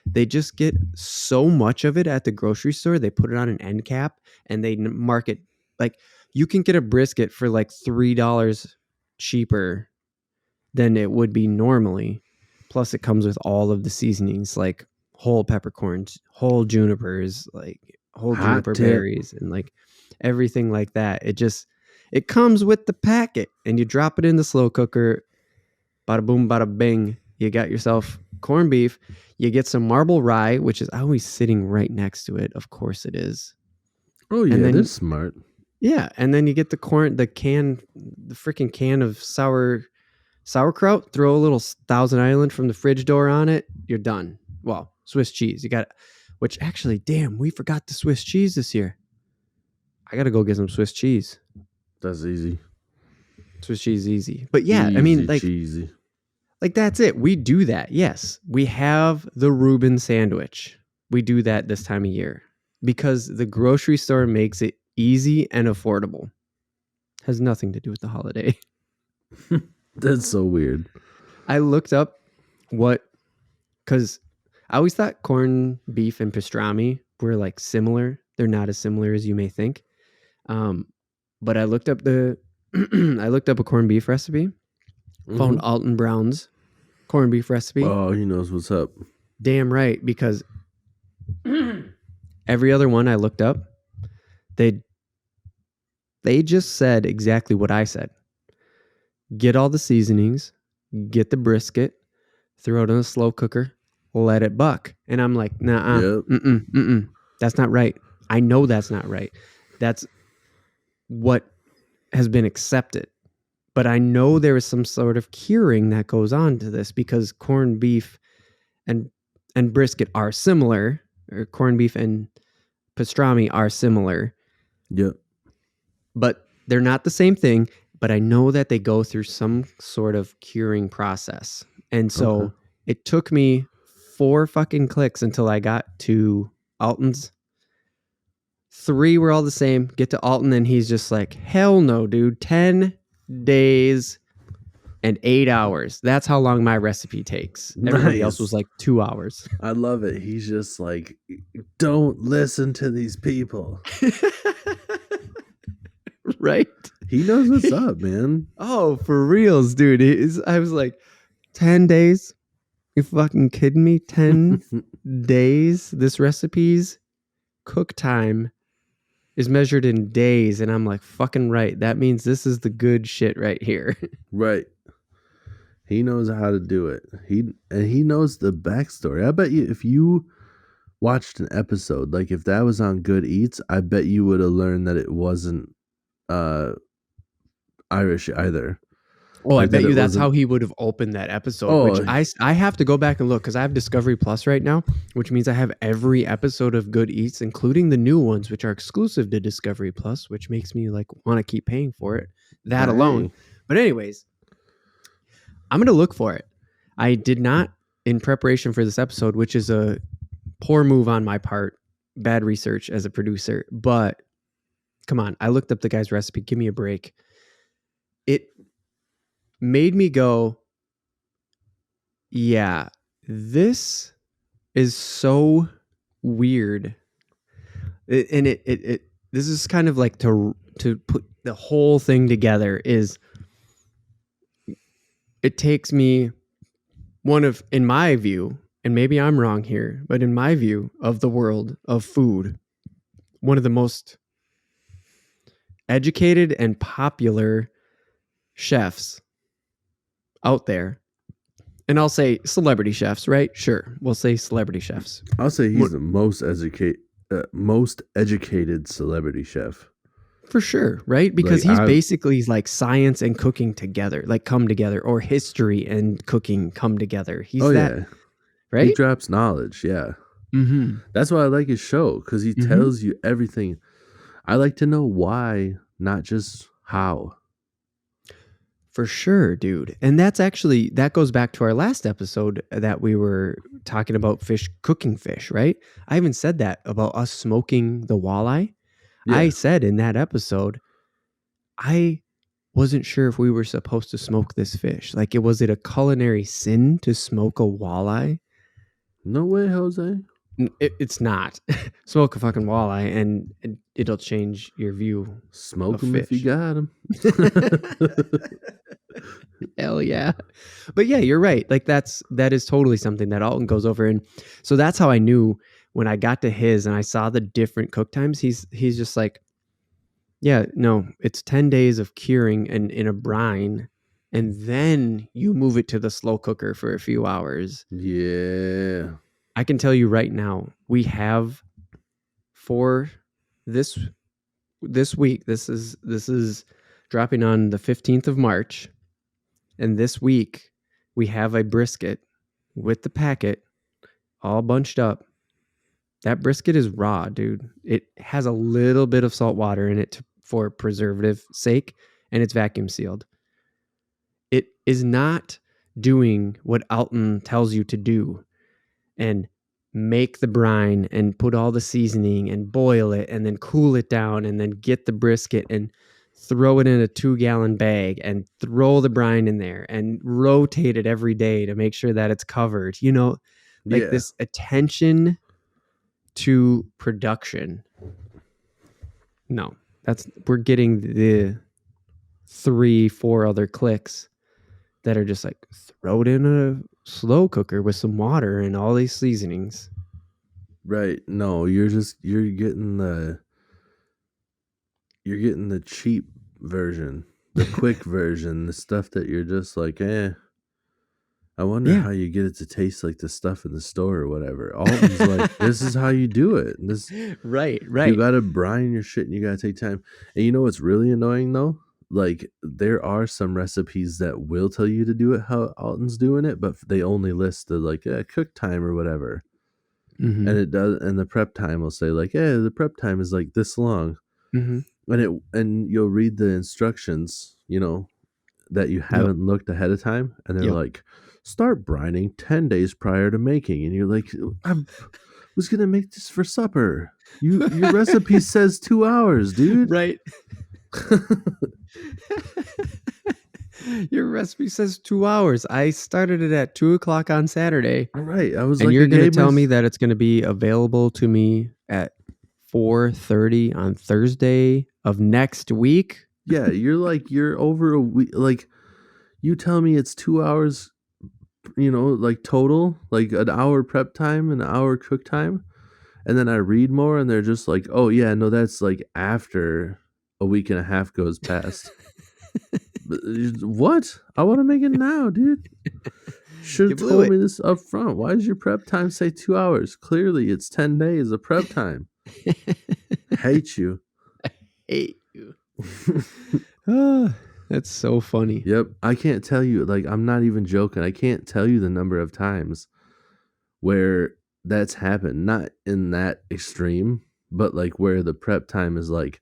They just get so much of it at the grocery store. They put it on an end cap and they market like you can get a brisket for like $3 cheaper than it would be normally. Plus, it comes with all of the seasonings like whole peppercorns, whole junipers, like whole Hot juniper tip. berries, and like everything like that. It comes with the packet, and you drop it in the slow cooker. Bada boom, bada bing. You got yourself corned beef. You get some marble rye, which is always sitting right next to it. Of course, it is. Oh yeah, And then they're smart. yeah, and then you get the freaking can of sauerkraut. Throw a little Thousand Island from the fridge door on it. You're done. Well, Swiss cheese. You got, which actually, damn, we forgot the Swiss cheese this year. I got to go get some Swiss cheese. That's easy. Swiss cheese is easy. But yeah, I mean, like, cheesy. like that's it. We do that. Yes, we have the Reuben sandwich. We do that this time of year because the grocery store makes it easy and affordable. Has nothing to do with the holiday. That's so weird. I looked up because I always thought corned beef and pastrami were like similar. They're not as similar as you may think. But I looked up I looked up a corned beef recipe, found Alton Brown's corned beef recipe. Oh, he knows what's up. Damn right, because every other one I looked up, they just said exactly what I said. Get all the seasonings, get the brisket, throw it in a slow cooker, let it buck. And I'm like, nah, Yep. that's not right. I know that's not right. That's what has been accepted. But I know there is some sort of curing that goes on to this because corned beef and brisket are similar, or corned beef and pastrami are similar. Yep. But they're not the same thing. But I know that they go through some sort of curing process. And so it took me 4 fucking clicks until I got to Alton's. 3 were all the same. Get to Alton and he's just like, hell no, dude. 10 days and 8 hours. That's how long my recipe takes. Everybody else was like 2 hours. I love it. He's just like, don't listen to these people. Right? He knows what's up, man. Oh, for reals, dude. I was like, 10 days? You fucking kidding me? 10 days? This recipe's cook time is measured in days. And I'm like, fucking right. That means this is the good shit right here. Right. He knows how to do it. He knows the backstory. I bet you if you watched an episode, like if that was on Good Eats, I bet you would have learned that it wasn't Irish either. Oh, Like I bet that you it that's wasn't- how he would have opened that episode, which I have to go back and look because I have Discovery Plus right now, which means I have every episode of Good Eats, including the new ones, which are exclusive to Discovery Plus, which makes me like want to keep paying for it. That alone. But anyways, I'm going to look for it. I did not in preparation for this episode, which is a poor move on my part, bad research as a producer, but come on, I looked up the guy's recipe. Give me a break. It made me go, yeah, this is so weird. And it this is kind of like to put the whole thing together is it takes me in my view, and maybe I'm wrong here, but in my view of the world of food, one of the most educated and popular chefs out there, and I'll say celebrity chefs, right? Sure, we'll say celebrity chefs. I'll say he's the most educated celebrity chef. For sure, right? Because Like, he's basically like science and cooking together, like come together, or history and cooking come together. He's yeah. right? He drops knowledge, yeah. Mm-hmm. That's why I like his show, because he tells you everything. I like to know why, not just how. For sure, dude. And that goes back to our last episode that we were talking about cooking fish, right? I even said that about us smoking the walleye. I Yeah. said in that episode, I wasn't sure if we were supposed to smoke this fish. Like, was it a culinary sin to smoke a walleye? No way, Jose. It's not. Smoke a fucking walleye and it'll change your view Smoke of them if you fish. got them. Hell yeah. But yeah, you're right. Like that is totally something that Alton goes over. And so that's how I knew when I got to his and I saw the different cook times. He's just like, yeah, no, it's 10 days of curing and in a brine. And then you move it to the slow cooker for a few hours. Yeah. I can tell you right now, we have for this week, this is dropping on the 15th of March. And this week we have a brisket with the packet all bunched up. That brisket is raw, dude. It has a little bit of salt water in it for preservative sake, and it's vacuum sealed. It is not doing what Alton tells you to do and make the brine and put all the seasoning and boil it and then cool it down and then get the brisket and throw it in a 2-gallon bag and throw the brine in there and rotate it every day to make sure that it's covered. You know, like this attention to production. No, we're getting the 3-4 other clicks that are just like throw it in a slow cooker with some water and all these seasonings. Right. No, you're getting the cheap version, the quick version, the stuff that you're just like, I wonder how you get it to taste like the stuff in the store or whatever. Alton's like, this is how you do it. Right. You gotta brine your shit and you gotta take time. And you know what's really annoying though? Like, there are some recipes that will tell you to do it how Alton's doing it, but they only list the like cook time or whatever. Mm-hmm. And it does, and the prep time will say like, the prep time is like this long. Mm-hmm. And you'll read the instructions, you know, that you haven't looked ahead of time, and they're like, start brining 10 days prior to making, and you're like, I was gonna make this for supper. Your recipe says 2 hours, dude. Right. Your recipe says 2 hours. I started it at 2:00 on Saturday. All right. I was and like, you're going to tell me that it's going to be available to me at 4:30 on Thursday of next week? Yeah, you're over a week. Like, you tell me it's 2 hours, you know, like total, like an hour prep time, an hour cook time. And then I read more and they're just like, oh yeah, no, that's like after a week and a half goes past. What? I want to make it now, dude. Should have told me this up front. Why does your prep time say 2 hours? Clearly, it's 10 days of prep time. Hate you. I hate you. Oh, that's so funny. Yep. I can't tell you, like, I'm not even joking. I can't tell you the number of times where that's happened. Not in that extreme, but like where the prep time is like,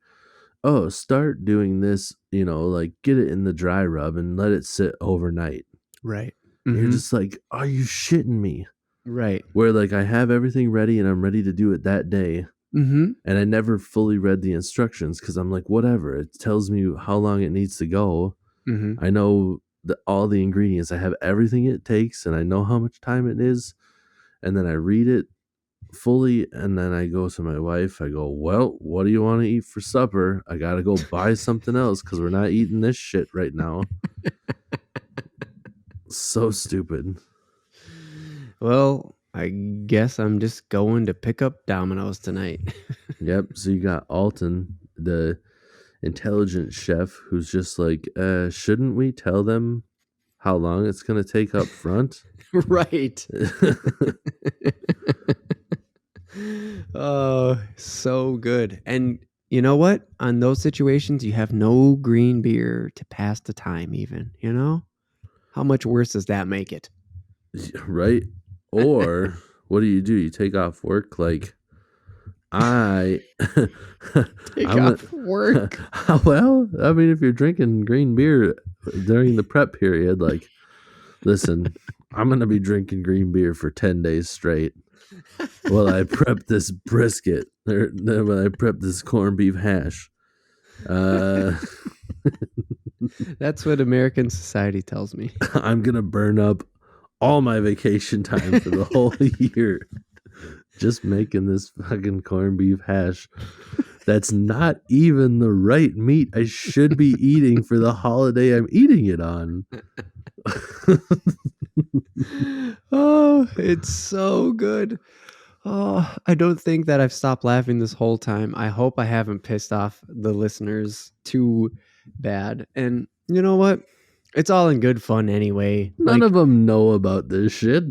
oh, start doing this, you know, like get it in the dry rub and let it sit overnight. Right. Mm-hmm. You're just like, are you shitting me? Right. Where like I have everything ready and I'm ready to do it that day. Mm-hmm. And I never fully read the instructions because I'm like, whatever. It tells me how long it needs to go. Mm-hmm. I know all the ingredients. I have everything it takes and I know how much time it is. And then I read it fully, and then I go to my wife. I go, well, what do you want to eat for supper? I gotta go buy something else because we're not eating this shit right now. So stupid. Well, I guess I'm just going to pick up Domino's tonight. Yep. So you got Alton, the intelligent chef, who's just like, shouldn't we tell them how long it's gonna take up front? Right. Oh, so good. And you know what? On those situations, you have no green beer to pass the time even, you know? How much worse does that make it? Right? Or what do? You take off work like I take off work? Well, I mean, if you're drinking green beer during the prep period, like, listen, I'm going to be drinking green beer for 10 days straight while I prep this brisket, or while I prep this corned beef hash. That's what American society tells me. I'm going to burn up all my vacation time for the whole year just making this fucking corned beef hash. That's not even the right meat I should be eating for the holiday I'm eating it on. Oh, it's so good. Oh, I don't think that I've stopped laughing this whole time. I hope I haven't pissed off the listeners too bad. And you know what? It's all in good fun anyway. None of them know about this shit.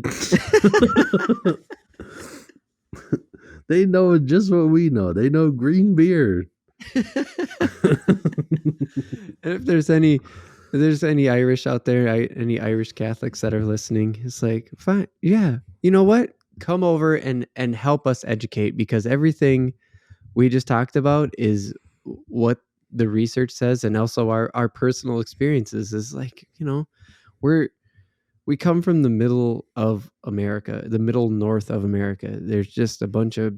They know just what we know. They know green beer. And if there's any Irish out there, any Irish Catholics that are listening, it's like, fine, yeah, you know what? Come over and help us educate, because everything we just talked about is what the research says, and also our personal experiences. Is like, you know, we come from the middle of America, the middle north of America. There's just a bunch of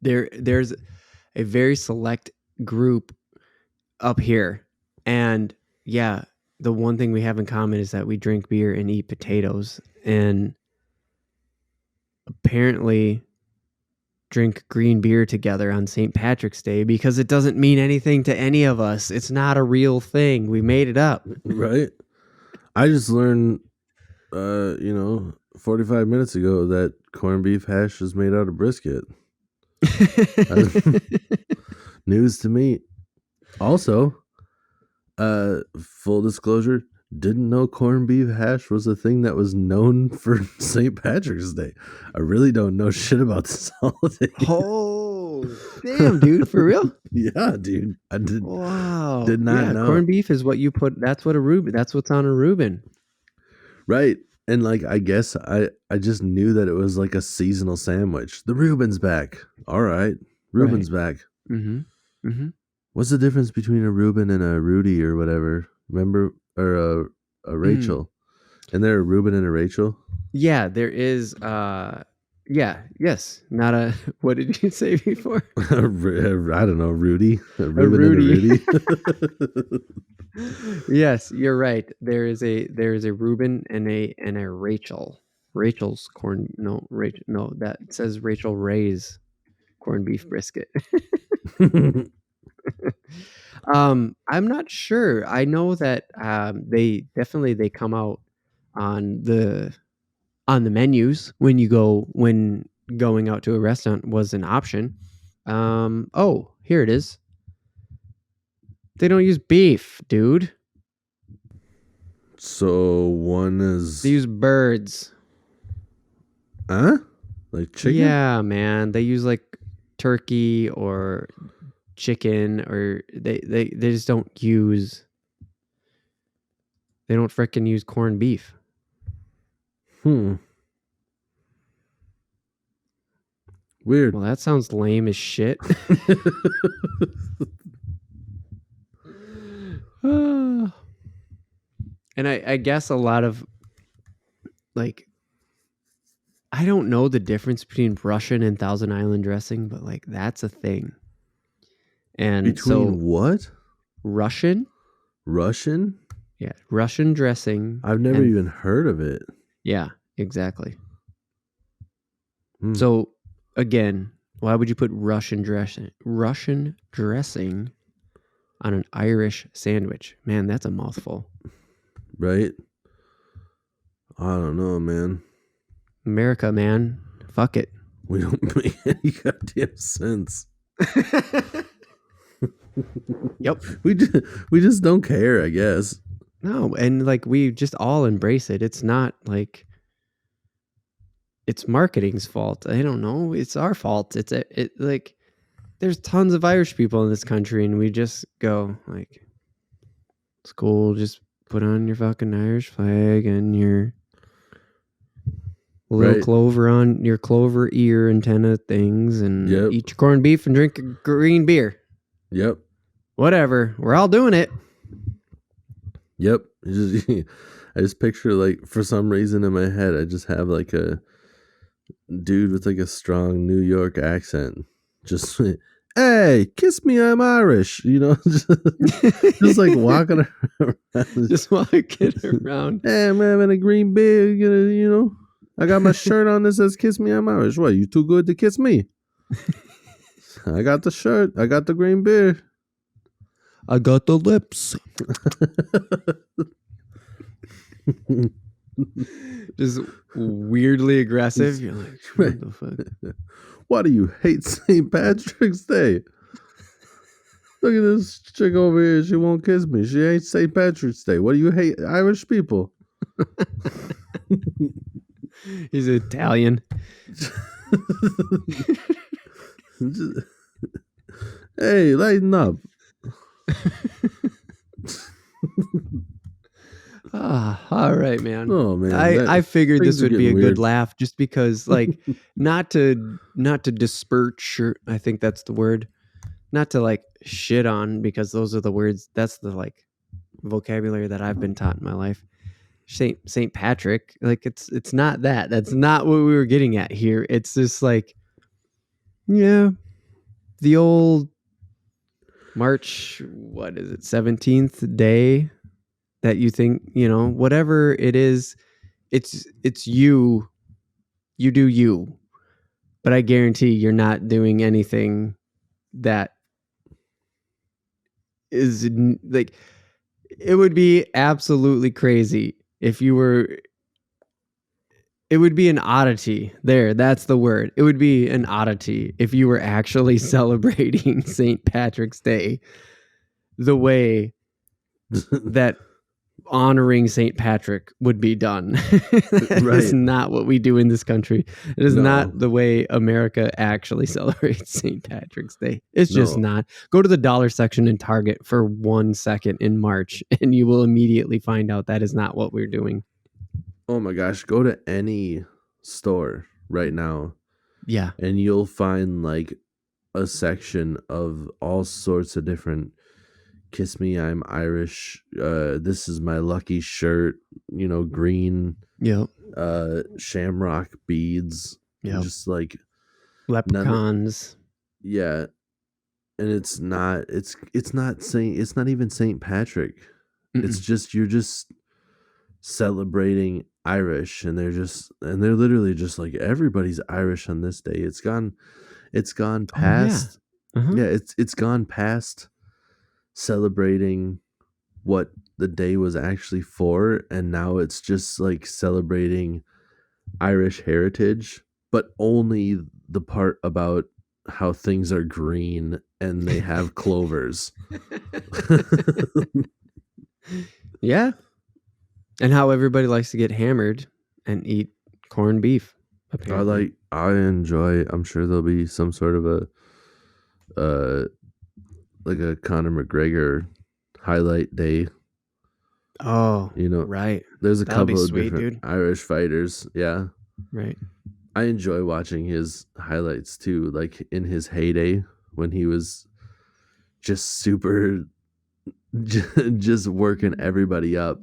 there's a very select group up here, and yeah, the one thing we have in common is that we drink beer and eat potatoes, and apparently drink green beer together on St. Patrick's Day, because it doesn't mean anything to any of us. It's not a real thing. We made it up. Right. I just learned 45 minutes ago that corned beef hash is made out of brisket. News to me. Also, full disclosure, didn't know corned beef hash was a thing that was known for St. Patrick's Day. I really don't know shit about this holiday. Oh, damn, dude, for real? Yeah, dude. I did. Wow. Did not know. Corned beef is what you put. That's what a Reuben. That's what's on a Reuben. Right. And like, I guess I just knew that it was like a seasonal sandwich. The Reuben's back. All right. Reuben's back. Mm-hmm. Mm-hmm. What's the difference between a Reuben and a Rudy or whatever? Remember? Or a Rachel? And there a Reuben and a Rachel? Yeah, there is. Yes. Not a. What did you say before? I don't know. Rudy. A Reuben Rudy. and a Rudy. Yes, you're right. There is a Reuben and a Rachel. Rachel's corn. No, Rachel. No, that says Rachel Ray's corned beef brisket. I'm not sure. I know that they come out on the menus when going out to a restaurant was an option. Oh, here it is. They don't use beef, dude. So one is... They use birds. Huh? Like chicken? Yeah, man. They use like turkey or chicken, or they just don't use... They don't frickin' use corned beef. Weird. Well, that sounds lame as shit. And I guess a lot of, like, I don't know the difference between Russian and Thousand Island dressing, but like that's a thing. And between what? Russian? Yeah, Russian dressing. I've never even heard of it. Yeah, exactly. So again, why would you put Russian dressing on an Irish sandwich? Man, that's a mouthful. Right? I don't know, man. America, man. Fuck it. We don't make any goddamn sense. Yep. We just don't care, I guess. No, and like we just all embrace it. It's not like it's marketing's fault. I don't know. It's our fault. It's like there's tons of Irish people in this country, and we just go like, it's cool. Just put on your fucking Irish flag and your little clover on your clover ear antenna things, and eat your corned beef and drink a green beer. Yep. Whatever. We're all doing it. Yep. I just picture like for some reason in my head I just have like a dude with like a strong New York accent. Just hey, kiss me, I'm Irish. Just like walking around. Just walking around. Hey, I'm having a green beer. I got my shirt on that says "Kiss me, I'm Irish." What? You too good to kiss me? I got the shirt. I got the green beer. I got the lips. Just weirdly aggressive. You're like, what the fuck? Why do you hate St. Patrick's Day? Look at this chick over here. She won't kiss me. She hates St. Patrick's Day. What do you hate Irish people? He's Italian. Hey, lighten up. All right, man. Oh man, I figured this things are would be a getting good weird. laugh, just because, like, not to disperse. I think that's the word. Not to like shit on, because those are the words. That's the like vocabulary that I've been taught in my life. Saint Patrick, like it's not that. That's not what we were getting at here. It's just like, yeah, the old March, what is it, 17th day that you think, whatever it is, it's you do you. But I guarantee you're not doing anything that is like, it would be absolutely crazy if you were. It would be an oddity. That's the word. It would be an oddity if you were actually celebrating St. Patrick's Day the way that honoring St. Patrick would be done. That Right. is not what we do in this country. It is No. not the way America actually celebrates St. Patrick's Day. It's just No. not. Go to the dollar section in Target for 1 second in March, and you will immediately find out that is not what we're doing. Oh my gosh, go to any store right now Yeah. and you'll find like a section of all sorts of different "Kiss me, I'm Irish." This is my lucky shirt. Green. Yep. Shamrock beads. Yep. Just like Leprechauns. yeah, and it's not even Saint Patrick. It's just you're just celebrating Irish, and they're literally just like, everybody's Irish on this day. It's gone past. Oh, yeah. Yeah, it's gone past celebrating what the day was actually for, and now it's just like celebrating Irish heritage, but only the part about how things are green and they have clovers. Yeah. And how everybody likes to get hammered and eat corned beef. Apparently. I'm sure there'll be some sort of like a Conor McGregor highlight day. Oh, right. There's a That'll be couple of sweet, different dude. Irish fighters. Yeah. Right. I enjoy watching his highlights too, like in his heyday when he was just super just working everybody up.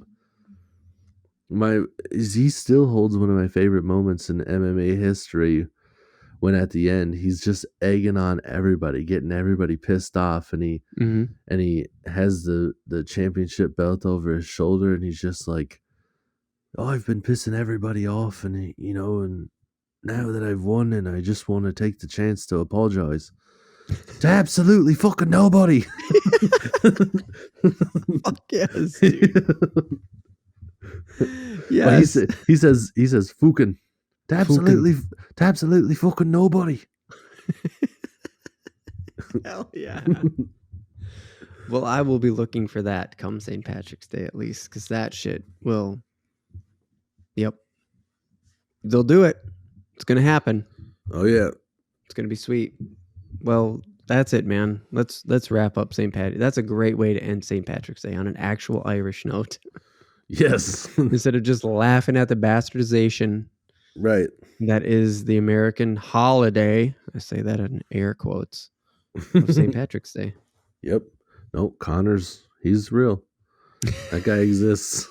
He still holds one of my favorite moments in MMA history, when at the end he's just egging on everybody, getting everybody pissed off, and he has the championship belt over his shoulder, and he's just like, "Oh, I've been pissing everybody off, and and now that I've won, and I just want to take the chance to apologize to absolutely fucking nobody." Fuck yes, dude. Yes. Well, he says fucking to absolutely fucking nobody. Hell yeah. Well, I will be looking for that come St. Patrick's Day, at least, because that shit will. Yep. They'll do it. It's gonna happen. Oh yeah. It's gonna be sweet. Well, that's it, man. Let's wrap up St. Patrick. That's a great way to end St. Patrick's Day, on an actual Irish note. Yes. Instead of just laughing at the bastardization. Right. That is the American holiday. I say that in air quotes. Of St. Patrick's Day. Yep. No, Connor's, he's real. That guy exists.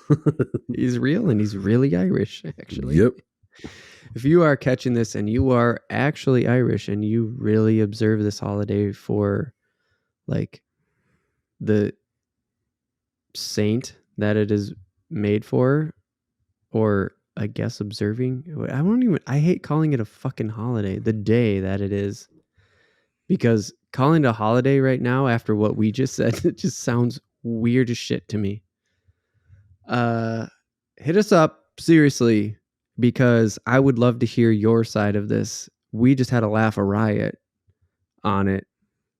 He's real and he's really Irish, actually. Yep. If you are catching this and you are actually Irish and you really observe this holiday for like the saint that it is made for, or I guess observing, I hate calling it a fucking holiday, the day that it is, because calling it a holiday right now after what we just said, it just sounds weird as shit to me. Hit us up, seriously, because I would love to hear your side of this. We just had a laugh a riot on it,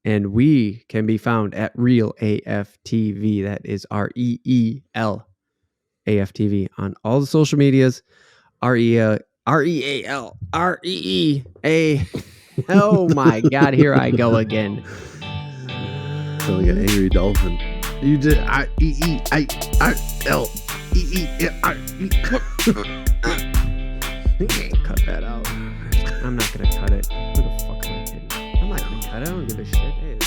and we can be found at Real AFTV. That is REEL AFTV on all the social medias. REEA. Oh my God, here I go again. Sound like an angry dolphin. You did REEIRL. Cut that out. I'm not gonna cut it. Who the fuck am I kidding? I'm not gonna cut it. I don't give a shit. Hey,